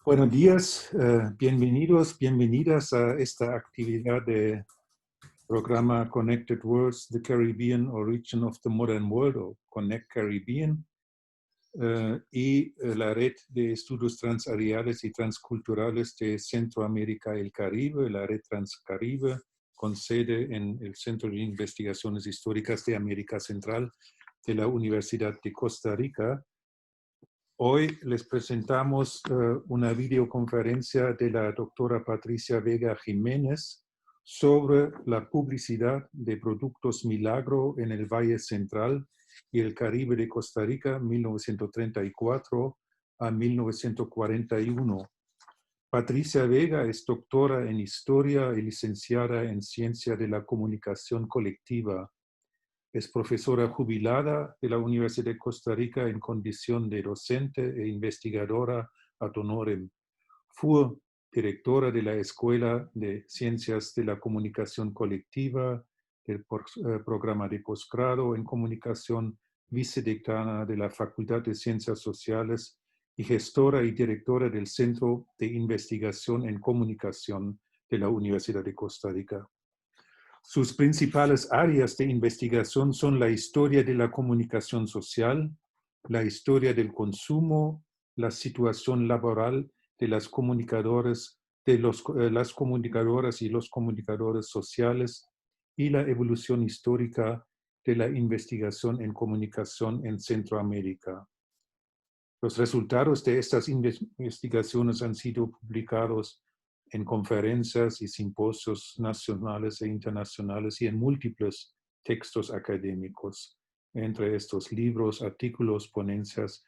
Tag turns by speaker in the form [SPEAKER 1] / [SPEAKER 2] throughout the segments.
[SPEAKER 1] Buenos días, bienvenidos, bienvenidas a esta actividad de programa Connected Worlds, the Caribbean Origin of the Modern World, o Connect Caribbean, y la red de estudios transariales y transculturales de Centroamérica y el Caribe, la red Transcaribe, con sede en el Centro de Investigaciones Históricas de América Central de la Universidad de Costa Rica. Hoy les presentamos una videoconferencia de la doctora Patricia Vega Jiménez sobre la publicidad de productos Milagro en el Valle Central y el Caribe de Costa Rica, 1934 a 1941. Patricia Vega es doctora en Historia y licenciada en Ciencia de la Comunicación Colectiva. Es profesora jubilada de la Universidad de Costa Rica en condición de docente e investigadora ad honorem. Fue directora de la Escuela de Ciencias de la Comunicación Colectiva, del programa de posgrado en Comunicación, vicedecana de la Facultad de Ciencias Sociales y gestora y directora del Centro de Investigación en Comunicación de la Universidad de Costa Rica. Sus principales áreas de investigación son la historia de la comunicación social, la historia del consumo, la situación laboral de las comunicadoras, las comunicadoras y los comunicadores sociales y la evolución histórica de la investigación en comunicación en Centroamérica. Los resultados de estas investigaciones han sido publicados en conferencias y simposios nacionales e internacionales y en múltiples textos académicos, entre estos libros, artículos, ponencias,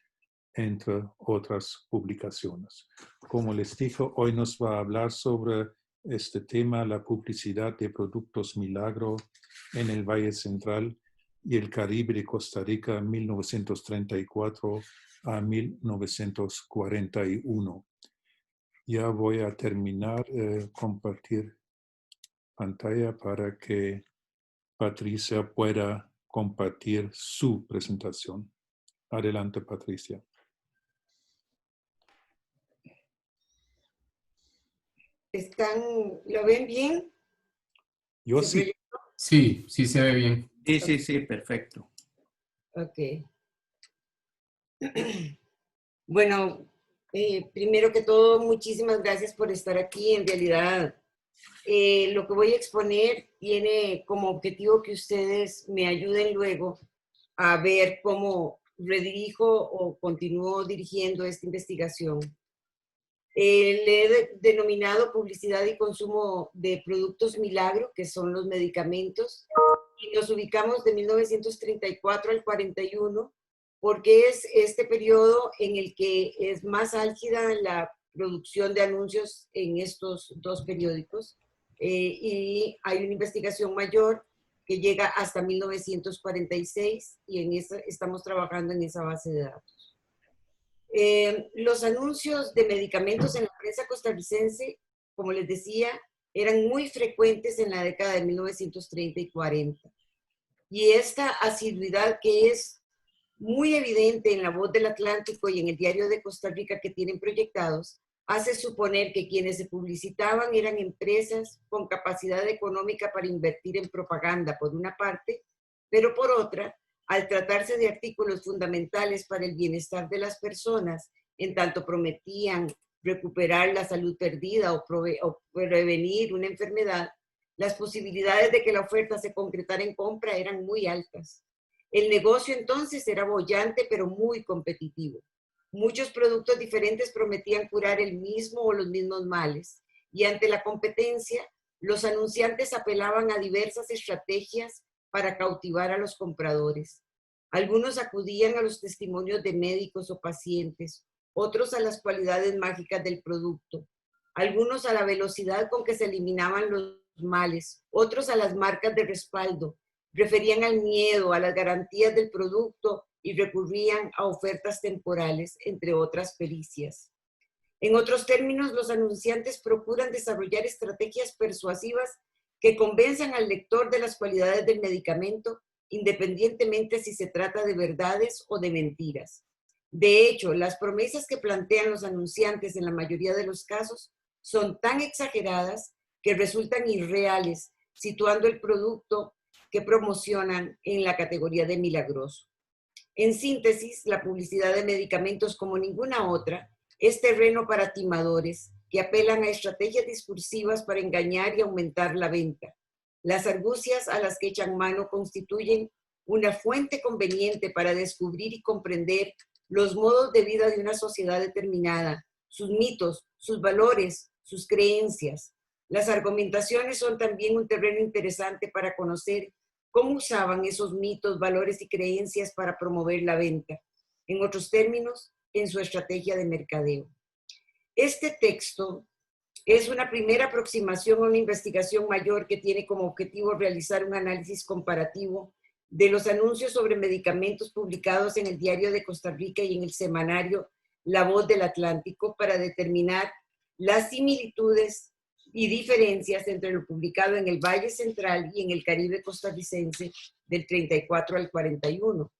[SPEAKER 1] entre otras publicaciones. Como les dije, hoy nos va a hablar sobre este tema, la publicidad de productos Milagro en el Valle Central y el Caribe de Costa Rica, 1934 a 1941. Ya voy a terminar compartir pantalla para que Patricia pueda compartir su presentación. Adelante, Patricia.
[SPEAKER 2] ¿Lo ven bien?
[SPEAKER 1] Yo sí.
[SPEAKER 3] Sí, sí se ve bien.
[SPEAKER 4] Sí, perfecto.
[SPEAKER 2] Ok. Bueno, primero que todo, muchísimas gracias por estar aquí. En realidad, lo que voy a exponer tiene como objetivo que ustedes me ayuden luego a ver cómo redirijo o continúo dirigiendo esta investigación. Le he denominado publicidad y consumo de productos Milagro, que son los medicamentos, y nos ubicamos de 1934 al 41, porque es este periodo en el que es más álgida la producción de anuncios en estos dos periódicos, y hay una investigación mayor que llega hasta 1946, y estamos trabajando en esa base de datos. Los anuncios de medicamentos en la prensa costarricense, como les decía, eran muy frecuentes en la década de 1930 y 40. Y esta asiduidad que es muy evidente en La Voz del Atlántico y en el Diario de Costa Rica que tienen proyectados, hace suponer que quienes se publicitaban eran empresas con capacidad económica para invertir en propaganda, por una parte, pero por otra, al tratarse de artículos fundamentales para el bienestar de las personas, en tanto prometían recuperar la salud perdida o prevenir una enfermedad, las posibilidades de que la oferta se concretara en compra eran muy altas. El negocio entonces era boyante, pero muy competitivo. Muchos productos diferentes prometían curar el mismo o los mismos males, y ante la competencia, los anunciantes apelaban a diversas estrategias para cautivar a los compradores. Algunos acudían a los testimonios de médicos o pacientes, otros a las cualidades mágicas del producto, algunos a la velocidad con que se eliminaban los males, otros a las marcas de respaldo, referían al miedo, a las garantías del producto y recurrían a ofertas temporales, entre otras pericias. En otros términos, los anunciantes procuran desarrollar estrategias persuasivas que convenzan al lector de las cualidades del medicamento, independientemente si se trata de verdades o de mentiras. De hecho, las promesas que plantean los anunciantes en la mayoría de los casos son tan exageradas que resultan irreales, situando el producto que promocionan en la categoría de milagroso. En síntesis, la publicidad de medicamentos, como ninguna otra, es terreno para timadores que apelan a estrategias discursivas para engañar y aumentar la venta. Las argucias a las que echan mano constituyen una fuente conveniente para descubrir y comprender los modos de vida de una sociedad determinada, sus mitos, sus valores, sus creencias. Las argumentaciones son también un terreno interesante para conocer cómo usaban esos mitos, valores y creencias para promover la venta. En otros términos, en su estrategia de mercadeo. Este texto es una primera aproximación a una investigación mayor que tiene como objetivo realizar un análisis comparativo de los anuncios sobre medicamentos publicados en el Diario de Costa Rica y en el semanario La Voz del Atlántico para determinar las similitudes y diferencias entre lo publicado en el Valle Central y en el Caribe costarricense del 34 al 41.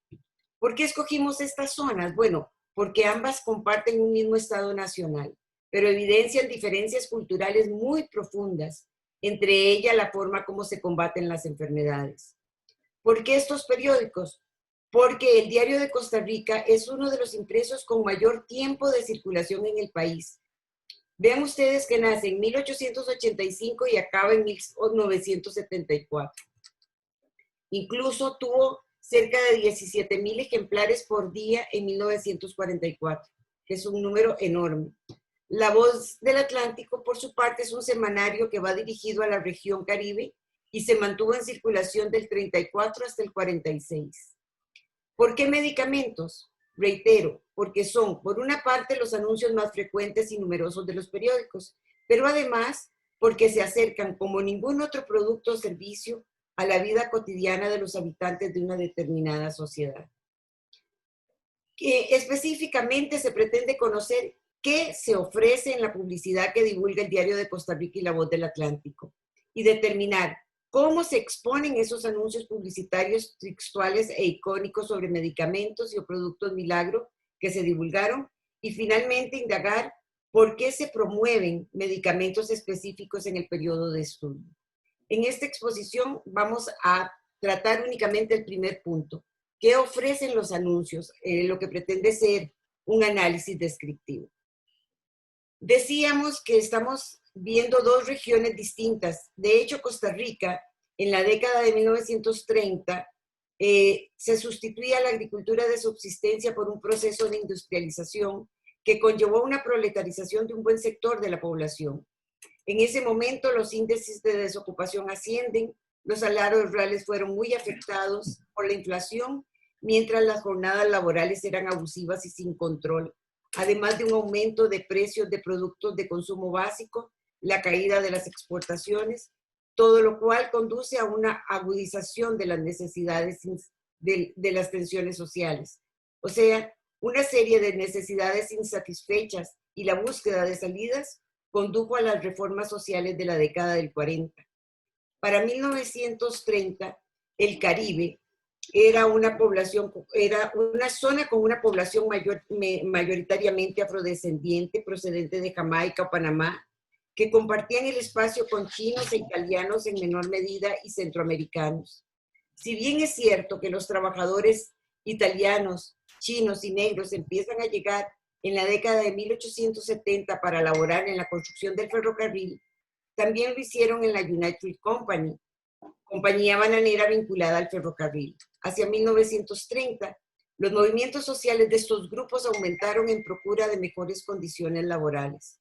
[SPEAKER 2] ¿Por qué escogimos estas zonas? Bueno, porque ambas comparten un mismo estado nacional, pero evidencian diferencias culturales muy profundas, entre ellas la forma como se combaten las enfermedades. ¿Por qué estos periódicos? Porque el Diario de Costa Rica es uno de los impresos con mayor tiempo de circulación en el país. Vean ustedes que nace en 1885 y acaba en 1974. Incluso tuvo cerca de 17,000 ejemplares por día en 1944, que es un número enorme. La Voz del Atlántico, por su parte, es un semanario que va dirigido a la región Caribe y se mantuvo en circulación del 34 hasta el 46. ¿Por qué medicamentos? Reitero, porque son, por una parte, los anuncios más frecuentes y numerosos de los periódicos, pero además porque se acercan como ningún otro producto o servicio a la vida cotidiana de los habitantes de una determinada sociedad. Específicamente se pretende conocer qué se ofrece en la publicidad que divulga el Diario de Costa Rica y La Voz del Atlántico y determinar cómo se exponen esos anuncios publicitarios textuales e icónicos sobre medicamentos y o productos milagro que se divulgaron y finalmente indagar por qué se promueven medicamentos específicos en el periodo de estudio. En esta exposición vamos a tratar únicamente el primer punto. ¿Qué ofrecen los anuncios? Lo que pretende ser un análisis descriptivo. Decíamos que estamos viendo dos regiones distintas. De hecho, Costa Rica, en la década de 1930, se sustituía la agricultura de subsistencia por un proceso de industrialización que conllevó una proletarización de un buen sector de la población. En ese momento los índices de desocupación ascienden, los salarios reales fueron muy afectados por la inflación, mientras las jornadas laborales eran abusivas y sin control, además de un aumento de precios de productos de consumo básico, la caída de las exportaciones, todo lo cual conduce a una agudización de las necesidades de las tensiones sociales. O sea, una serie de necesidades insatisfechas y la búsqueda de salidas condujo a las reformas sociales de la década del 40. Para 1930, el Caribe era una zona con una población mayoritariamente afrodescendiente procedente de Jamaica o Panamá, que compartían el espacio con chinos e italianos en menor medida y centroamericanos. Si bien es cierto que los trabajadores italianos, chinos y negros empiezan a llegar en la década de 1870 para laborar en la construcción del ferrocarril, también lo hicieron en la United Company, compañía bananera vinculada al ferrocarril. Hacia 1930, los movimientos sociales de estos grupos aumentaron en procura de mejores condiciones laborales.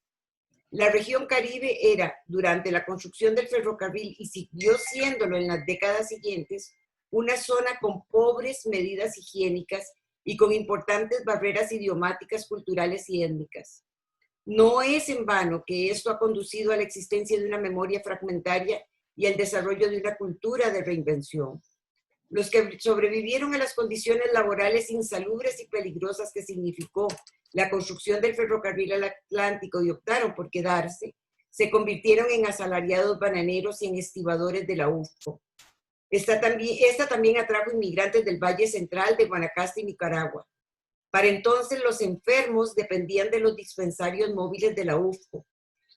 [SPEAKER 2] La región Caribe era, durante la construcción del ferrocarril, y siguió siéndolo en las décadas siguientes, una zona con pobres medidas higiénicas y con importantes barreras idiomáticas, culturales y étnicas. No es en vano que esto ha conducido a la existencia de una memoria fragmentaria y al desarrollo de una cultura de reinvención. Los que sobrevivieron a las condiciones laborales insalubres y peligrosas que significó la construcción del ferrocarril al Atlántico y optaron por quedarse, se convirtieron en asalariados bananeros y en estibadores de la UFO. Esta también atrajo inmigrantes del Valle Central, de Guanacaste y Nicaragua. Para entonces los enfermos dependían de los dispensarios móviles de la UFCO,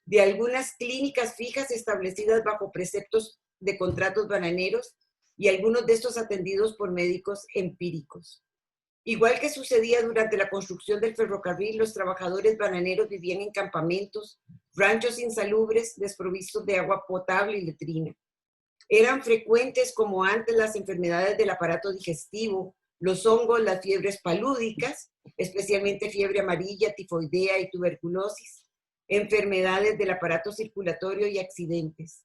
[SPEAKER 2] de algunas clínicas fijas establecidas bajo preceptos de contratos bananeros y algunos de estos atendidos por médicos empíricos. Igual que sucedía durante la construcción del ferrocarril, los trabajadores bananeros vivían en campamentos, ranchos insalubres, desprovistos de agua potable y letrina. Eran frecuentes como antes las enfermedades del aparato digestivo, los hongos, las fiebres palúdicas, especialmente fiebre amarilla, tifoidea y tuberculosis, enfermedades del aparato circulatorio y accidentes.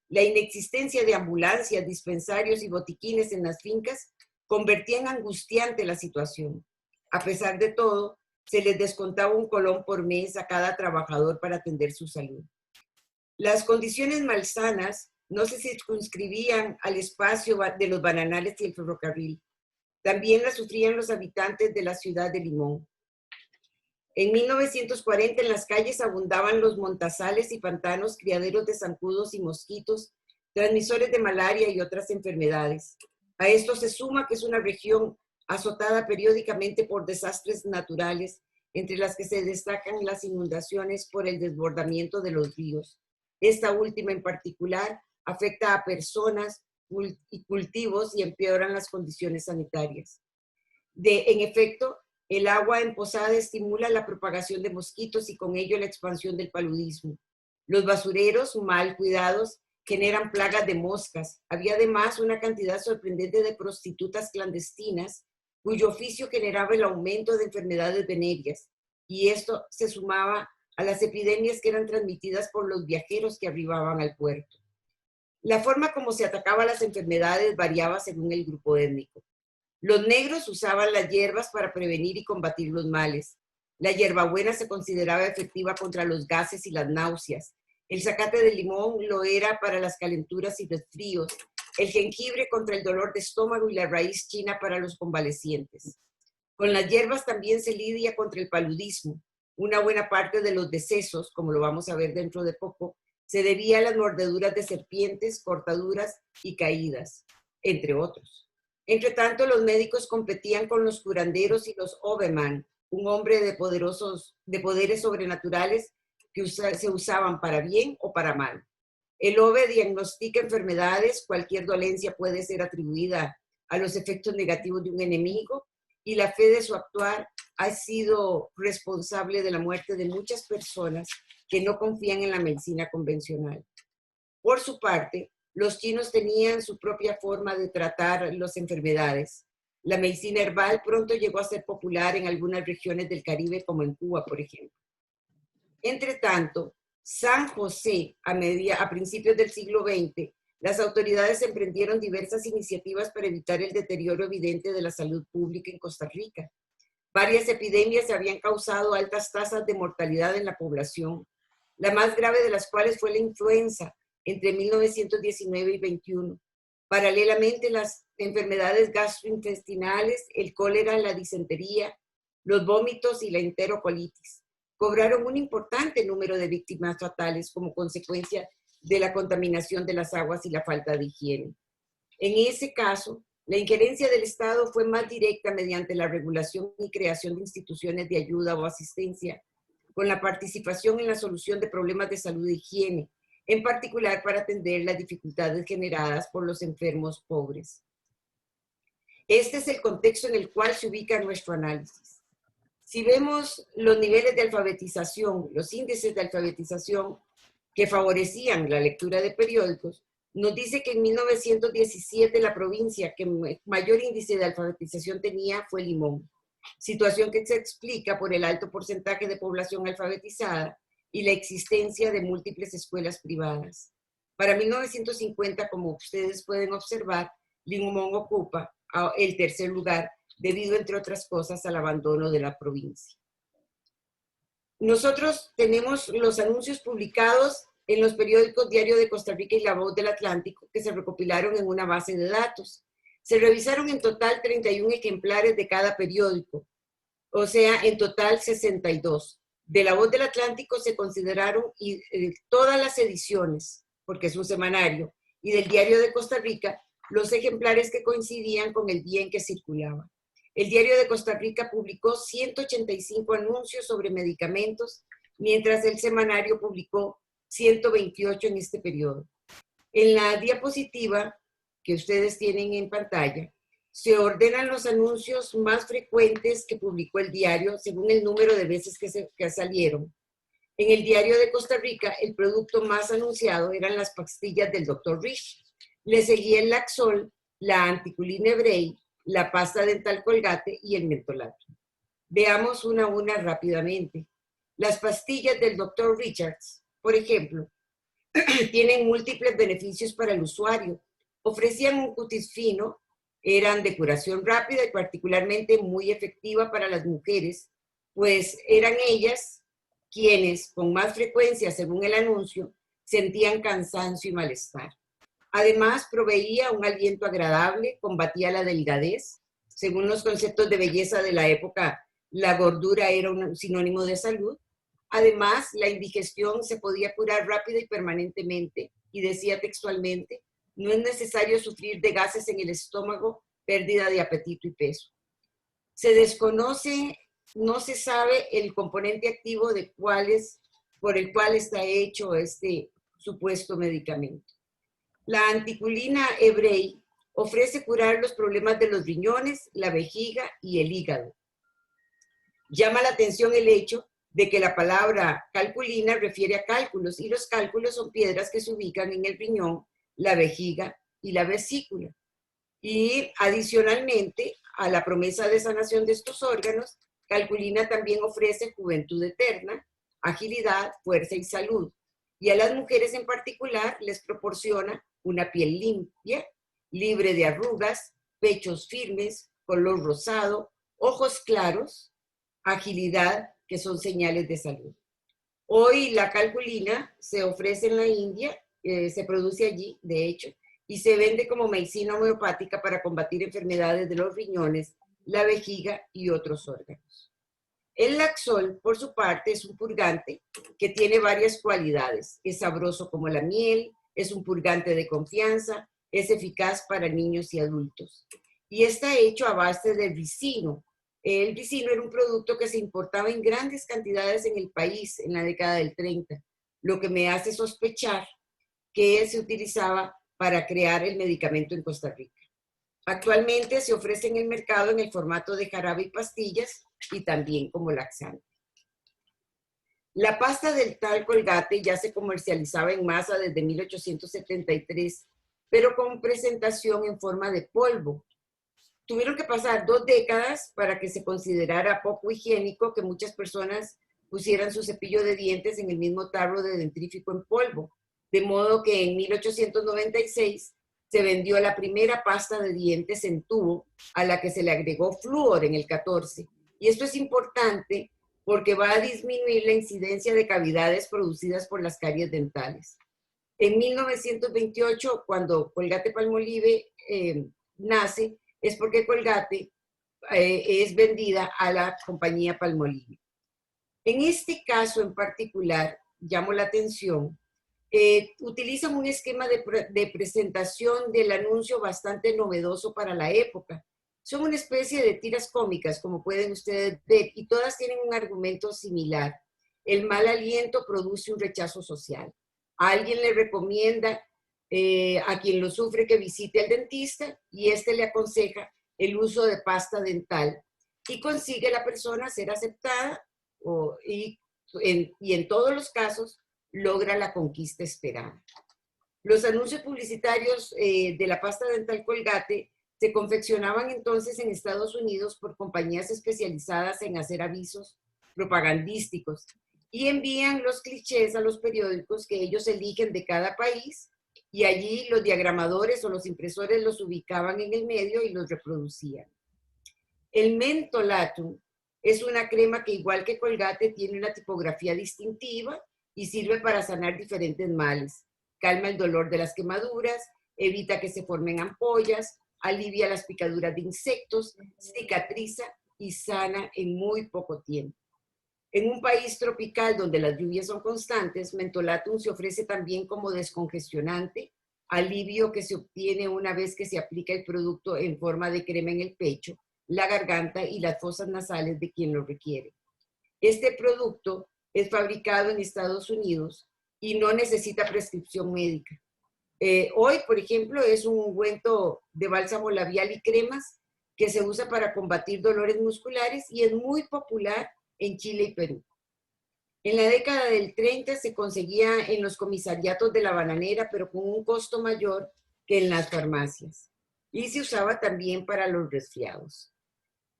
[SPEAKER 2] La inexistencia de ambulancias, dispensarios y botiquines en las fincas convertía en angustiante la situación. A pesar de todo, se les descontaba un colón por mes a cada trabajador para atender su salud. Las condiciones malsanas no se circunscribían al espacio de los bananales y el ferrocarril. También las sufrían los habitantes de la ciudad de Limón. En 1940 en las calles abundaban los montazales y pantanos, criaderos de zancudos y mosquitos, transmisores de malaria y otras enfermedades. A esto se suma que es una región azotada periódicamente por desastres naturales, entre las que se destacan las inundaciones por el desbordamiento de los ríos. Esta última en particular afecta a personas y cultivos y empeoran las condiciones sanitarias. En efecto, el agua emposada estimula la propagación de mosquitos y con ello la expansión del paludismo. Los basureros, mal cuidados, generan plagas de moscas. Había además una cantidad sorprendente de prostitutas clandestinas, cuyo oficio generaba el aumento de enfermedades venéreas, y esto se sumaba a las epidemias que eran transmitidas por los viajeros que arribaban al puerto. La forma como se atacaba las enfermedades variaba según el grupo étnico. Los negros usaban las hierbas para prevenir y combatir los males. La hierbabuena se consideraba efectiva contra los gases y las náuseas. El zacate de limón lo era para las calenturas y resfríos. El jengibre contra el dolor de estómago y la raíz china para los convalecientes. Con las hierbas también se lidia contra el paludismo. Una buena parte de los decesos, como lo vamos a ver dentro de poco, se debía a las mordeduras de serpientes, cortaduras y caídas, entre otros. Entre tanto, los médicos competían con los curanderos y los Oberman, un hombre de poderes sobrenaturales que se usaban para bien o para mal. El OBE diagnostica enfermedades, cualquier dolencia puede ser atribuida a los efectos negativos de un enemigo, y la fe de su actuar ha sido responsable de la muerte de muchas personas que no confían en la medicina convencional. Por su parte, los chinos tenían su propia forma de tratar las enfermedades. La medicina herbal pronto llegó a ser popular en algunas regiones del Caribe, como en Cuba, por ejemplo. Entre tanto, San José, a principios del siglo XX, las autoridades emprendieron diversas iniciativas para evitar el deterioro evidente de la salud pública en Costa Rica. Varias epidemias habían causado altas tasas de mortalidad en la población, la más grave de las cuales fue la influenza entre 1919 y 21. Paralelamente, las enfermedades gastrointestinales, el cólera, la disentería, los vómitos y la enterocolitis cobraron un importante número de víctimas fatales como consecuencia de la contaminación de las aguas y la falta de higiene. En ese caso, la injerencia del Estado fue más directa mediante la regulación y creación de instituciones de ayuda o asistencia, con la participación en la solución de problemas de salud e higiene, en particular para atender las dificultades generadas por los enfermos pobres. Este es el contexto en el cual se ubica nuestro análisis. Si vemos los niveles de alfabetización, los índices de alfabetización que favorecían la lectura de periódicos, nos dice que en 1917 la provincia que mayor índice de alfabetización tenía fue Limón, situación que se explica por el alto porcentaje de población alfabetizada y la existencia de múltiples escuelas privadas. Para 1950, como ustedes pueden observar, Limón ocupa el tercer lugar debido, entre otras cosas, al abandono de la provincia. Nosotros tenemos los anuncios publicados en los periódicos Diario de Costa Rica y La Voz del Atlántico, que se recopilaron en una base de datos. Se revisaron en total 31 ejemplares de cada periódico, o sea, en total 62. De La Voz del Atlántico se consideraron todas las ediciones, porque es un semanario, y del Diario de Costa Rica, los ejemplares que coincidían con el día en que circulaban. El Diario de Costa Rica publicó 185 anuncios sobre medicamentos, mientras el semanario publicó 128 en este periodo. En la diapositiva que ustedes tienen en pantalla, se ordenan los anuncios más frecuentes que publicó el diario según el número de veces que salieron. En el Diario de Costa Rica, el producto más anunciado eran las pastillas del Dr. Rich. Le seguía el Laxol, la anticulina Ebrei, la pasta dental Colgate y el mentolato. Veamos una a una rápidamente. Las pastillas del Dr. Richards, por ejemplo, tienen múltiples beneficios para el usuario. Ofrecían un cutis fino, eran de curación rápida y particularmente muy efectiva para las mujeres, pues eran ellas quienes con más frecuencia, según el anuncio, sentían cansancio y malestar. Además, proveía un aliento agradable, combatía la delgadez. Según los conceptos de belleza de la época, la gordura era un sinónimo de salud. Además, la indigestión se podía curar rápida y permanentemente, y decía textualmente, no es necesario sufrir de gases en el estómago, pérdida de apetito y peso. Se desconoce, no se sabe el componente activo por el cual está hecho este supuesto medicamento. La anticulina Ebrei ofrece curar los problemas de los riñones, la vejiga y el hígado. Llama la atención el hecho de que la palabra calculina refiere a cálculos, y los cálculos son piedras que se ubican en el riñón, la vejiga y la vesícula. Y adicionalmente a la promesa de sanación de estos órganos, calculina también ofrece juventud eterna, agilidad, fuerza y salud. Y a las mujeres en particular les proporciona una piel limpia, libre de arrugas, pechos firmes, color rosado, ojos claros, agilidad, que son señales de salud. Hoy la calculina se ofrece en la India, se produce allí, de hecho, y se vende como medicina homeopática para combatir enfermedades de los riñones, la vejiga y otros órganos. El Laxol, por su parte, es un purgante que tiene varias cualidades. Es sabroso como la miel, es un purgante de confianza, es eficaz para niños y adultos. Y está hecho a base de ricino. El ricino era un producto que se importaba en grandes cantidades en el país en la década del 30, lo que me hace sospechar que se utilizaba para crear el medicamento en Costa Rica. Actualmente se ofrece en el mercado en el formato de jarabe y pastillas y también como laxante. La pasta dental Colgate ya se comercializaba en masa desde 1873, pero con presentación en forma de polvo. Tuvieron que pasar 2 décadas para que se considerara poco higiénico que muchas personas pusieran su cepillo de dientes en el mismo tarro de dentrífico en polvo, de modo que en 1896 se vendió la primera pasta de dientes en tubo a la que se le agregó flúor en el 14. Y esto es importante porque va a disminuir la incidencia de cavidades producidas por las caries dentales. En 1928, cuando Colgate-Palmolive nace, es porque Colgate es vendida a la compañía Palmolive. En este caso en particular, llamo la atención, utilizan un esquema de presentación del anuncio bastante novedoso para la época. Son una especie de tiras cómicas, como pueden ustedes ver, y todas tienen un argumento similar. El mal aliento produce un rechazo social. A alguien le recomienda a quien lo sufre que visite al dentista y éste le aconseja el uso de pasta dental y consigue la persona ser aceptada y en todos los casos logra la conquista esperada. Los anuncios publicitarios de la pasta dental Colgate se confeccionaban entonces en Estados Unidos por compañías especializadas en hacer avisos propagandísticos y envían los clichés a los periódicos que ellos eligen de cada país y allí los diagramadores o los impresores los ubicaban en el medio y los reproducían. El mentolatum es una crema que igual que Colgate tiene una tipografía distintiva y sirve para sanar diferentes males. Calma el dolor de las quemaduras, evita que se formen ampollas, alivia las picaduras de insectos, cicatriza y sana en muy poco tiempo. En un país tropical donde las lluvias son constantes, mentolatum se ofrece también como descongestionante, alivio que se obtiene una vez que se aplica el producto en forma de crema en el pecho la garganta y las fosas nasales de quien lo requiere. Este producto es fabricado en Estados Unidos y no necesita prescripción médica. Hoy, por ejemplo, es un ungüento de bálsamo labial y cremas que se usa para combatir dolores musculares y es muy popular en Chile y Perú. En la década del 30 se conseguía en los comisariatos de la bananera, pero con un costo mayor que en las farmacias. Y se usaba también para los resfriados.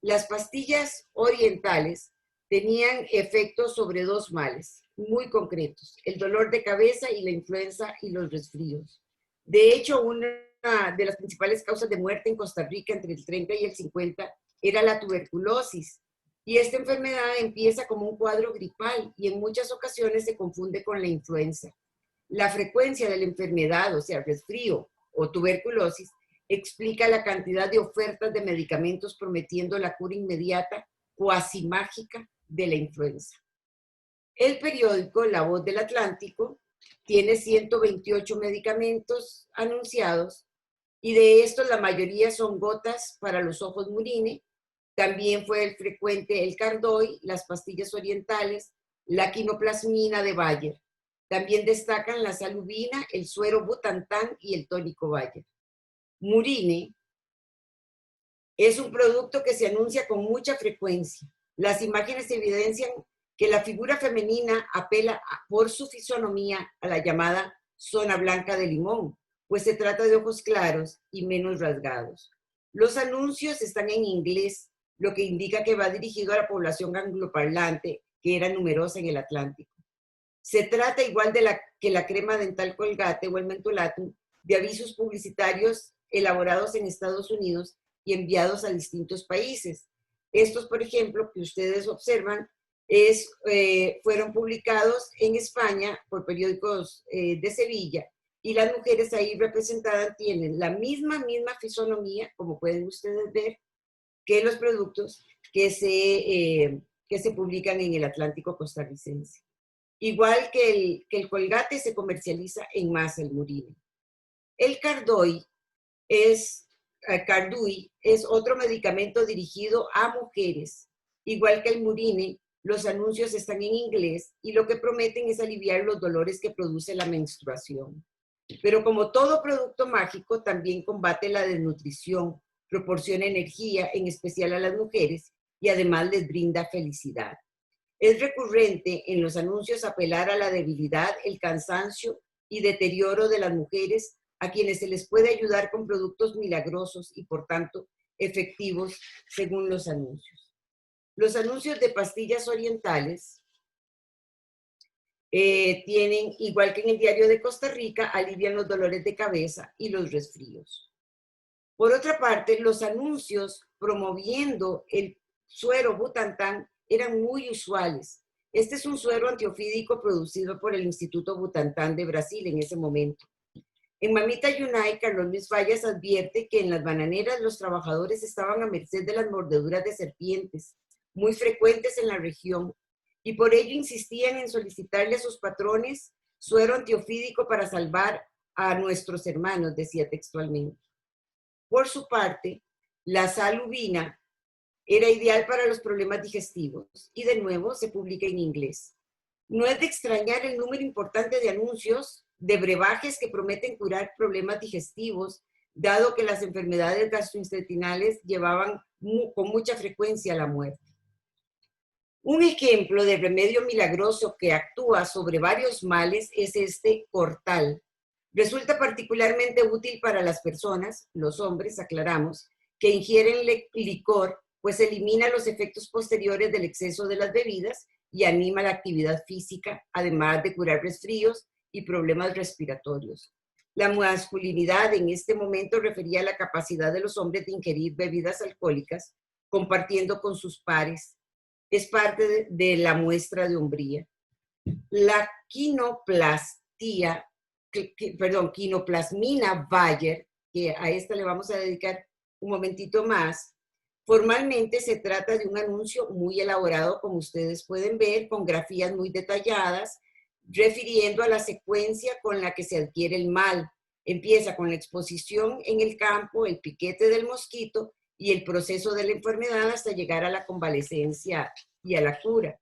[SPEAKER 2] Las pastillas orientales tenían efectos sobre dos males muy concretos: el dolor de cabeza y la influenza y los resfríos. De hecho, una de las principales causas de muerte en Costa Rica entre el 30 y el 50 era la tuberculosis. Y esta enfermedad empieza como un cuadro gripal y en muchas ocasiones se confunde con la influenza. La frecuencia de la enfermedad, o sea, resfrío o tuberculosis, explica la cantidad de ofertas de medicamentos prometiendo la cura inmediata, cuasi mágica, de la influenza. El periódico La Voz del Atlántico tiene 128 medicamentos anunciados y de estos la mayoría son gotas para los ojos Murine. También fue el frecuente el Cardoy, las pastillas orientales, la quinoplasmina de Bayer. También destacan la salubina, el suero Butantan y el tónico Bayer. Murine es un producto que se anuncia con mucha frecuencia. Las imágenes evidencian que la figura femenina apela por su fisonomía a la llamada zona blanca de limón, pues se trata de ojos claros y menos rasgados. Los anuncios están en inglés, lo que indica que va dirigido a la población angloparlante, que era numerosa en el Atlántico. Se trata, igual que la crema dental Colgate o el mentolatum, de avisos publicitarios elaborados en Estados Unidos y enviados a distintos países. Estos, por ejemplo, que ustedes observan, fueron publicados en España por periódicos de Sevilla, y las mujeres ahí representadas tienen la misma fisonomía, como pueden ustedes ver, que los productos que se publican en el Atlántico costarricense. Igual que el Colgate se comercializa en masa, el Murine. El Cardoy es otro medicamento dirigido a mujeres. Igual que el Murine, los anuncios están en inglés y lo que prometen es aliviar los dolores que produce la menstruación. Pero como todo producto mágico, también combate la desnutrición, proporciona energía, en especial a las mujeres, y además les brinda felicidad. Es recurrente en los anuncios apelar a la debilidad, el cansancio y deterioro de las mujeres, a quienes se les puede ayudar con productos milagrosos y, por tanto, efectivos según los anuncios. Los anuncios de pastillas orientales tienen, igual que en el Diario de Costa Rica, alivian los dolores de cabeza y los resfríos. Por otra parte, los anuncios promoviendo el suero Butantan eran muy usuales. Este es un suero antiofídico producido por el Instituto Butantan de Brasil en ese momento. En Mamita Yunay, Carlos Luis Fallas advierte que en las bananeras los trabajadores estaban a merced de las mordeduras de serpientes, muy frecuentes en la región, y por ello insistían en solicitarle a sus patrones suero antiofídico para salvar a nuestros hermanos, decía textualmente. Por su parte, la salubina era ideal para los problemas digestivos y de nuevo se publica en inglés. No es de extrañar el número importante de anuncios de brebajes que prometen curar problemas digestivos, dado que las enfermedades gastrointestinales llevaban con mucha frecuencia a la muerte. Un ejemplo de remedio milagroso que actúa sobre varios males es este Cortal. Resulta particularmente útil para las personas, los hombres, aclaramos, que ingieren licor, pues elimina los efectos posteriores del exceso de las bebidas y anima la actividad física, además de curar resfríos y problemas respiratorios. La masculinidad en este momento refería a la capacidad de los hombres de ingerir bebidas alcohólicas, compartiendo con sus pares. Es parte de la muestra de hombría. La quinoplasmina Bayer, que a esta le vamos a dedicar un momentito más, formalmente se trata de un anuncio muy elaborado, como ustedes pueden ver, con grafías muy detalladas, refiriendo a la secuencia con la que se adquiere el mal. Empieza con la exposición en el campo, el piquete del mosquito, y el proceso de la enfermedad hasta llegar a la convalecencia y a la cura.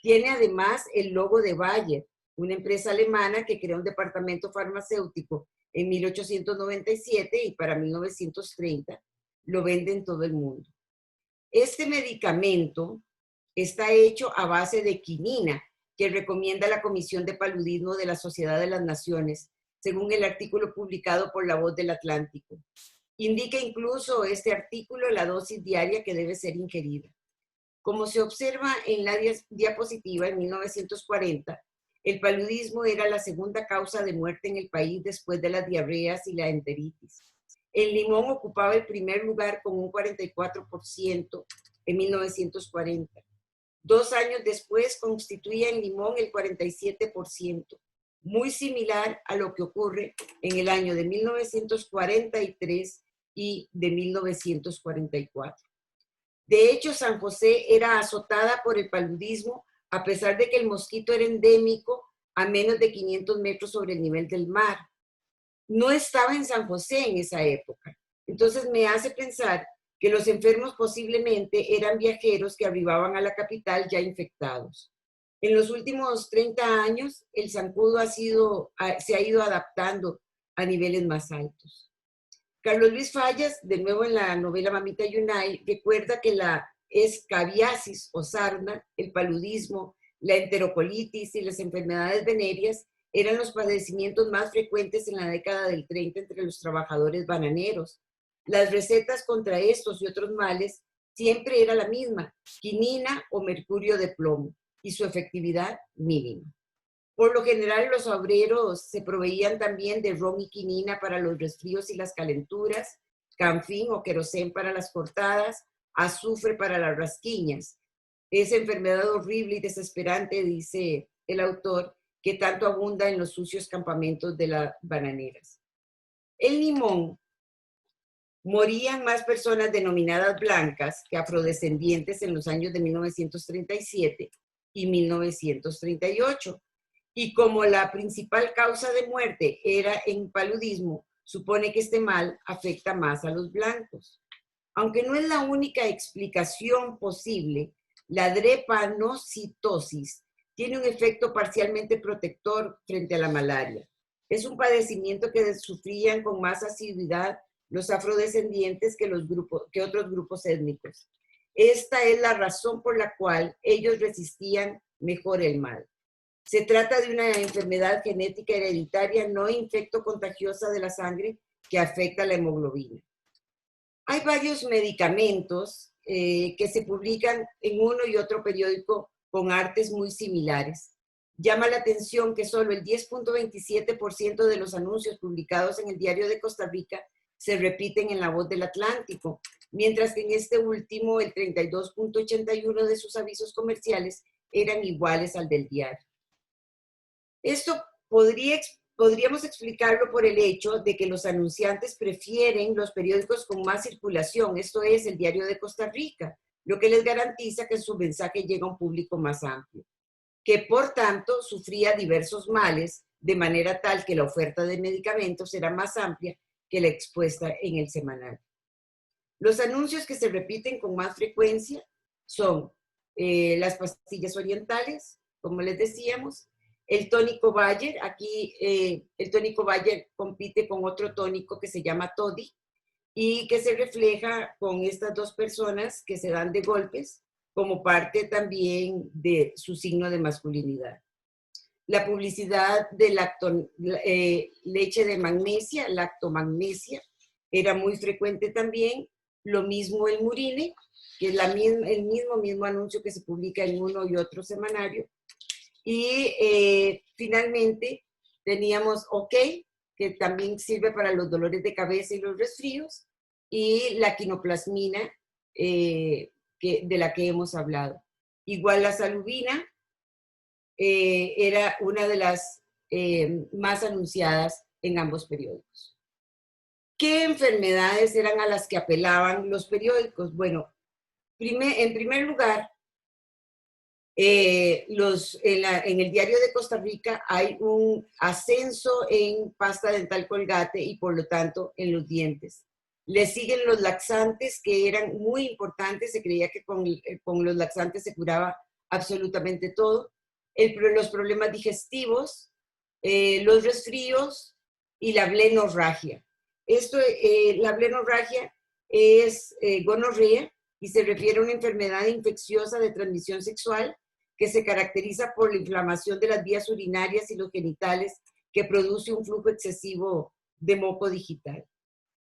[SPEAKER 2] Tiene además el logo de Bayer, una empresa alemana que creó un departamento farmacéutico en 1897 y para 1930 lo vende en todo el mundo. Este medicamento está hecho a base de quinina, que recomienda la Comisión de Paludismo de la Sociedad de las Naciones, según el artículo publicado por La Voz del Atlántico. Indica incluso este artículo la dosis diaria que debe ser ingerida. Como se observa en la diapositiva, en 1940, el paludismo era la segunda causa de muerte en el país después de las diarreas y la enteritis. El limón ocupaba el primer lugar con un 44% en 1940. 2 años después constituía el limón el 47%, muy similar a lo que ocurre en el año de 1943 y de 1944. De hecho, San José era azotada por el paludismo a pesar de que el mosquito era endémico a menos de 500 metros sobre el nivel del mar. No estaba en San José en esa época. Entonces me hace pensar que los enfermos posiblemente eran viajeros que arribaban a la capital ya infectados. En los últimos 30 años, el zancudo se ha ido adaptando a niveles más altos. Carlos Luis Fallas, de nuevo en la novela Mamita Yunay, recuerda que la escabiasis o sarna, el paludismo, la enterocolitis y las enfermedades venéreas eran los padecimientos más frecuentes en la década del 30 entre los trabajadores bananeros. Las recetas contra estos y otros males siempre era la misma, quinina o mercurio de plomo, y su efectividad mínima. Por lo general, los obreros se proveían también de ron y quinina para los resfríos y las calenturas, canfín o querosén para las cortadas, azufre para las rasquiñas. Esa enfermedad horrible y desesperante, dice el autor, que tanto abunda en los sucios campamentos de las bananeras. El limón. Morían más personas denominadas blancas que afrodescendientes en los años de 1937 y 1938. Y como la principal causa de muerte era en paludismo, supone que este mal afecta más a los blancos. Aunque no es la única explicación posible, la drepanocitosis tiene un efecto parcialmente protector frente a la malaria. Es un padecimiento que sufrían con más asiduidad los afrodescendientes que otros grupos étnicos. Esta es la razón por la cual ellos resistían mejor el mal. Se trata de una enfermedad genética hereditaria no infecto-contagiosa de la sangre que afecta la hemoglobina. Hay varios medicamentos que se publican en uno y otro periódico con artes muy similares. Llama la atención que solo el 10.27% de los anuncios publicados en el Diario de Costa Rica se repiten en La Voz del Atlántico, mientras que en este último el 32.81% de sus avisos comerciales eran iguales al del diario. Esto podríamos explicarlo por el hecho de que los anunciantes prefieren los periódicos con más circulación, esto es, el Diario de Costa Rica, lo que les garantiza que su mensaje llega a un público más amplio, que por tanto sufría diversos males, de manera tal que la oferta de medicamentos era más amplia que la expuesta en el semanal. Los anuncios que se repiten con más frecuencia son las pastillas orientales, como les decíamos, el tónico Bayer. Aquí el tónico Bayer compite con otro tónico que se llama Toddy y que se refleja con estas dos personas que se dan de golpes como parte también de su signo de masculinidad. La publicidad de leche de magnesia, lactomagnesia, era muy frecuente también. Lo mismo el Murine, que es el mismo anuncio que se publica en uno y otro semanario. Y finalmente teníamos OK, que también sirve para los dolores de cabeza y los resfríos, y la quinoplasmina, de la que hemos hablado. Igual la salubina, era una de las más anunciadas en ambos periódicos. ¿Qué enfermedades eran a las que apelaban los periódicos? Bueno, en primer lugar, en el Diario de Costa Rica hay un ascenso en pasta dental Colgate y por lo tanto en los dientes. Le siguen los laxantes, que eran muy importantes. Se creía que con los laxantes se curaba absolutamente todo. Los problemas digestivos, los resfríos y la blenorragia. La blenorragia es gonorrea y se refiere a una enfermedad infecciosa de transmisión sexual que se caracteriza por la inflamación de las vías urinarias y los genitales, que produce un flujo excesivo de moco digital.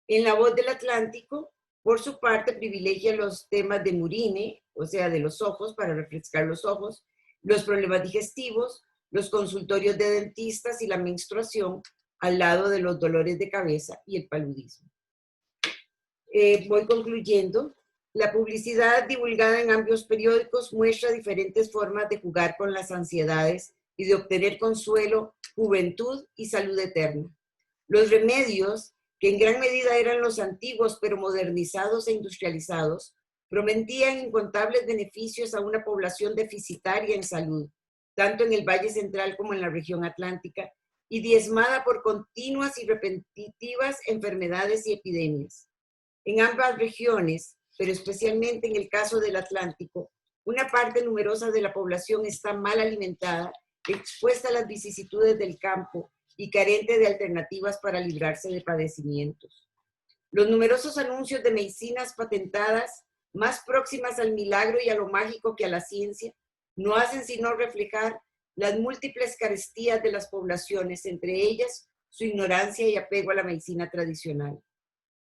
[SPEAKER 2] En La Voz del Atlántico, por su parte, privilegia los temas de murine, o sea, de los ojos, para refrescar los ojos, los problemas digestivos, los consultorios de dentistas y la menstruación, al lado de los dolores de cabeza y el paludismo. Voy concluyendo. La publicidad divulgada en ambos periódicos muestra diferentes formas de jugar con las ansiedades y de obtener consuelo, juventud y salud eterna. Los remedios, que en gran medida eran los antiguos pero modernizados e industrializados, prometían incontables beneficios a una población deficitaria en salud, tanto en el Valle Central como en la región atlántica, y diezmada por continuas y repetitivas enfermedades y epidemias. En ambas regiones, pero especialmente en el caso del Atlántico, una parte numerosa de la población está mal alimentada, expuesta a las vicisitudes del campo y carente de alternativas para librarse de padecimientos. Los numerosos anuncios de medicinas patentadas, más próximas al milagro y a lo mágico que a la ciencia, no hacen sino reflejar las múltiples carestías de las poblaciones, entre ellas su ignorancia y apego a la medicina tradicional.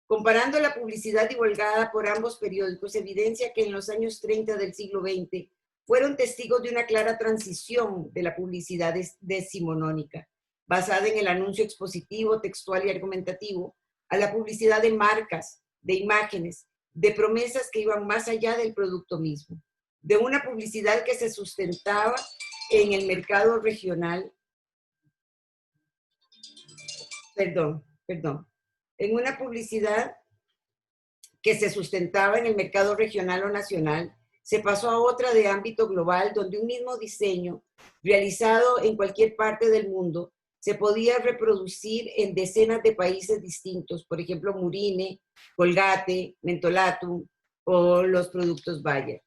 [SPEAKER 2] Comparando la publicidad divulgada por ambos periódicos, evidencia que en los años 30 del siglo XX fueron testigos de una clara transición de la publicidad decimonónica, basada en el anuncio expositivo, textual y argumentativo, a la publicidad de marcas, de imágenes, de promesas que iban más allá del producto mismo, de una publicidad que se sustentaba en el mercado regional, en una publicidad que se sustentaba en el mercado regional o nacional, se pasó a otra de ámbito global, donde un mismo diseño, realizado en cualquier parte del mundo, se podía reproducir en decenas de países distintos, por ejemplo, Murine, Colgate, Mentolatum o los productos Bayer.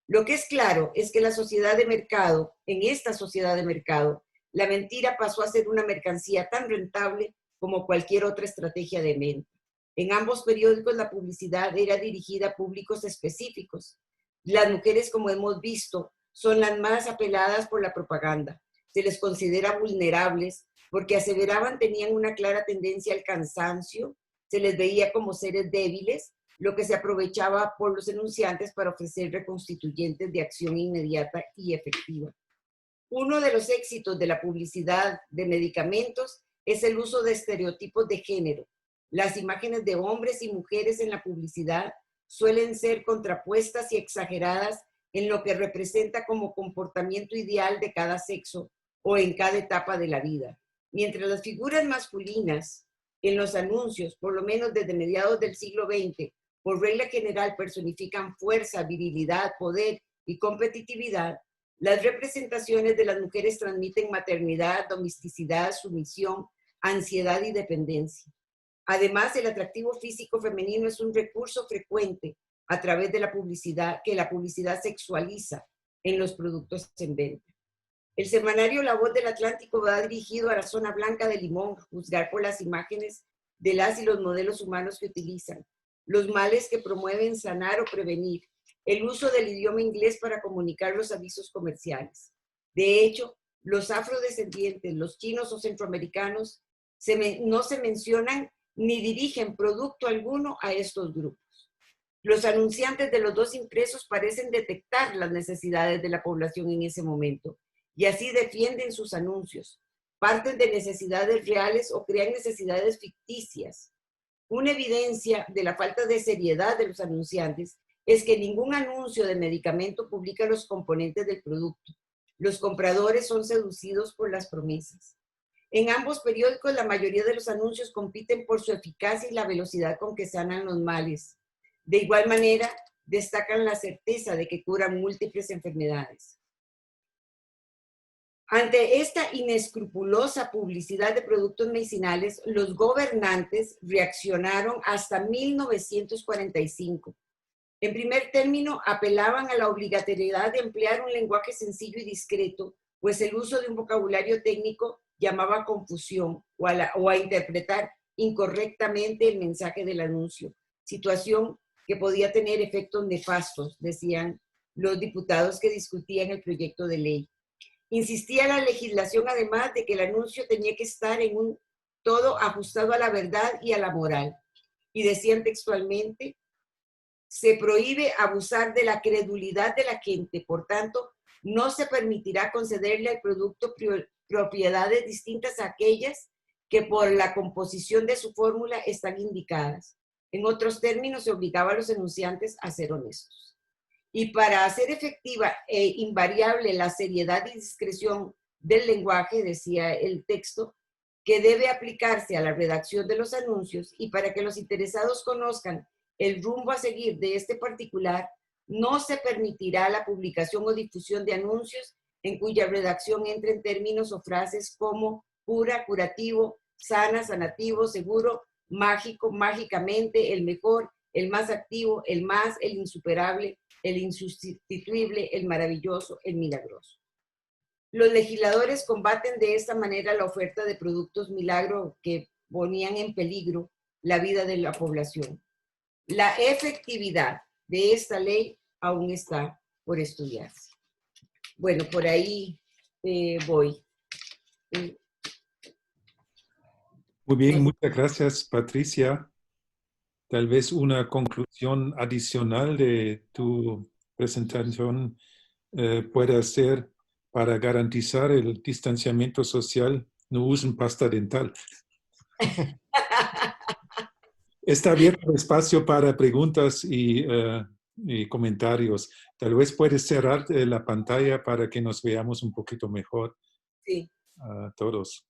[SPEAKER 2] Lo que es claro es que la sociedad de mercado, en esta sociedad de mercado, la mentira pasó a ser una mercancía tan rentable como cualquier otra estrategia de venta. En ambos periódicos la publicidad era dirigida a públicos específicos. Las mujeres, como hemos visto, son las más apeladas por la propaganda. Se les considera vulnerables porque aseveraban tenían una clara tendencia al cansancio, se les veía como seres débiles, lo que se aprovechaba por los enunciantes para ofrecer reconstituyentes de acción inmediata y efectiva. Uno de los éxitos de la publicidad de medicamentos es el uso de estereotipos de género. Las imágenes de hombres y mujeres en la publicidad suelen ser contrapuestas y exageradas en lo que representa como comportamiento ideal de cada sexo o en cada etapa de la vida. Mientras las figuras masculinas en los anuncios, por lo menos desde mediados del siglo XX, por regla general personifican fuerza, virilidad, poder y competitividad, las representaciones de las mujeres transmiten maternidad, domesticidad, sumisión, ansiedad y dependencia. Además, el atractivo físico femenino es un recurso frecuente a través de la publicidad, que la publicidad sexualiza en los productos en venta. El semanario La Voz del Atlántico va dirigido a la zona blanca de Limón, juzgar por las imágenes de las y los modelos humanos que utilizan, los males que promueven sanar o prevenir, el uso del idioma inglés para comunicar los avisos comerciales. De hecho, los afrodescendientes, los chinos o centroamericanos no se mencionan ni dirigen producto alguno a estos grupos. Los anunciantes de los dos impresos parecen detectar las necesidades de la población en ese momento y así defienden sus anuncios. Parten de necesidades reales o crean necesidades ficticias. Una evidencia de la falta de seriedad de los anunciantes es que ningún anuncio de medicamento publica los componentes del producto. Los compradores son seducidos por las promesas. En ambos periódicos, la mayoría de los anuncios compiten por su eficacia y la velocidad con que sanan los males. De igual manera, destacan la certeza de que curan múltiples enfermedades. Ante esta inescrupulosa publicidad de productos medicinales, los gobernantes reaccionaron hasta 1945. En primer término, apelaban a la obligatoriedad de emplear un lenguaje sencillo y discreto, pues el uso de un vocabulario técnico llamaba a confusión o a interpretar incorrectamente el mensaje del anuncio, situación que podía tener efectos nefastos, decían los diputados que discutían el proyecto de ley. Insistía la legislación además de que el anuncio tenía que estar en un todo ajustado a la verdad y a la moral. Y decían textualmente, se prohíbe abusar de la credulidad de la gente, por tanto, no se permitirá concederle al producto propiedades distintas a aquellas que por la composición de su fórmula están indicadas. En otros términos, se obligaba a los enunciantes a ser honestos. Y para hacer efectiva e invariable la seriedad y discreción del lenguaje, decía el texto, que debe aplicarse a la redacción de los anuncios y para que los interesados conozcan el rumbo a seguir de este particular, no se permitirá la publicación o difusión de anuncios en cuya redacción entren términos o frases como cura, curativo, sana, sanativo, seguro, mágico, mágicamente, el mejor, el más activo, el más, el insuperable, el insustituible, el maravilloso, el milagroso. Los legisladores combaten de esta manera la oferta de productos milagro que ponían en peligro la vida de la población. La efectividad de esta ley aún está por estudiarse. Bueno, por ahí voy.
[SPEAKER 1] Muy bien, muchas gracias, Patricia. Tal vez una conclusión adicional de tu presentación pueda ser, para garantizar el distanciamiento social, no usen pasta dental. Está abierto el espacio para preguntas y comentarios. Tal vez puedes cerrar la pantalla para que nos veamos un poquito mejor.
[SPEAKER 2] Sí.
[SPEAKER 1] Todos.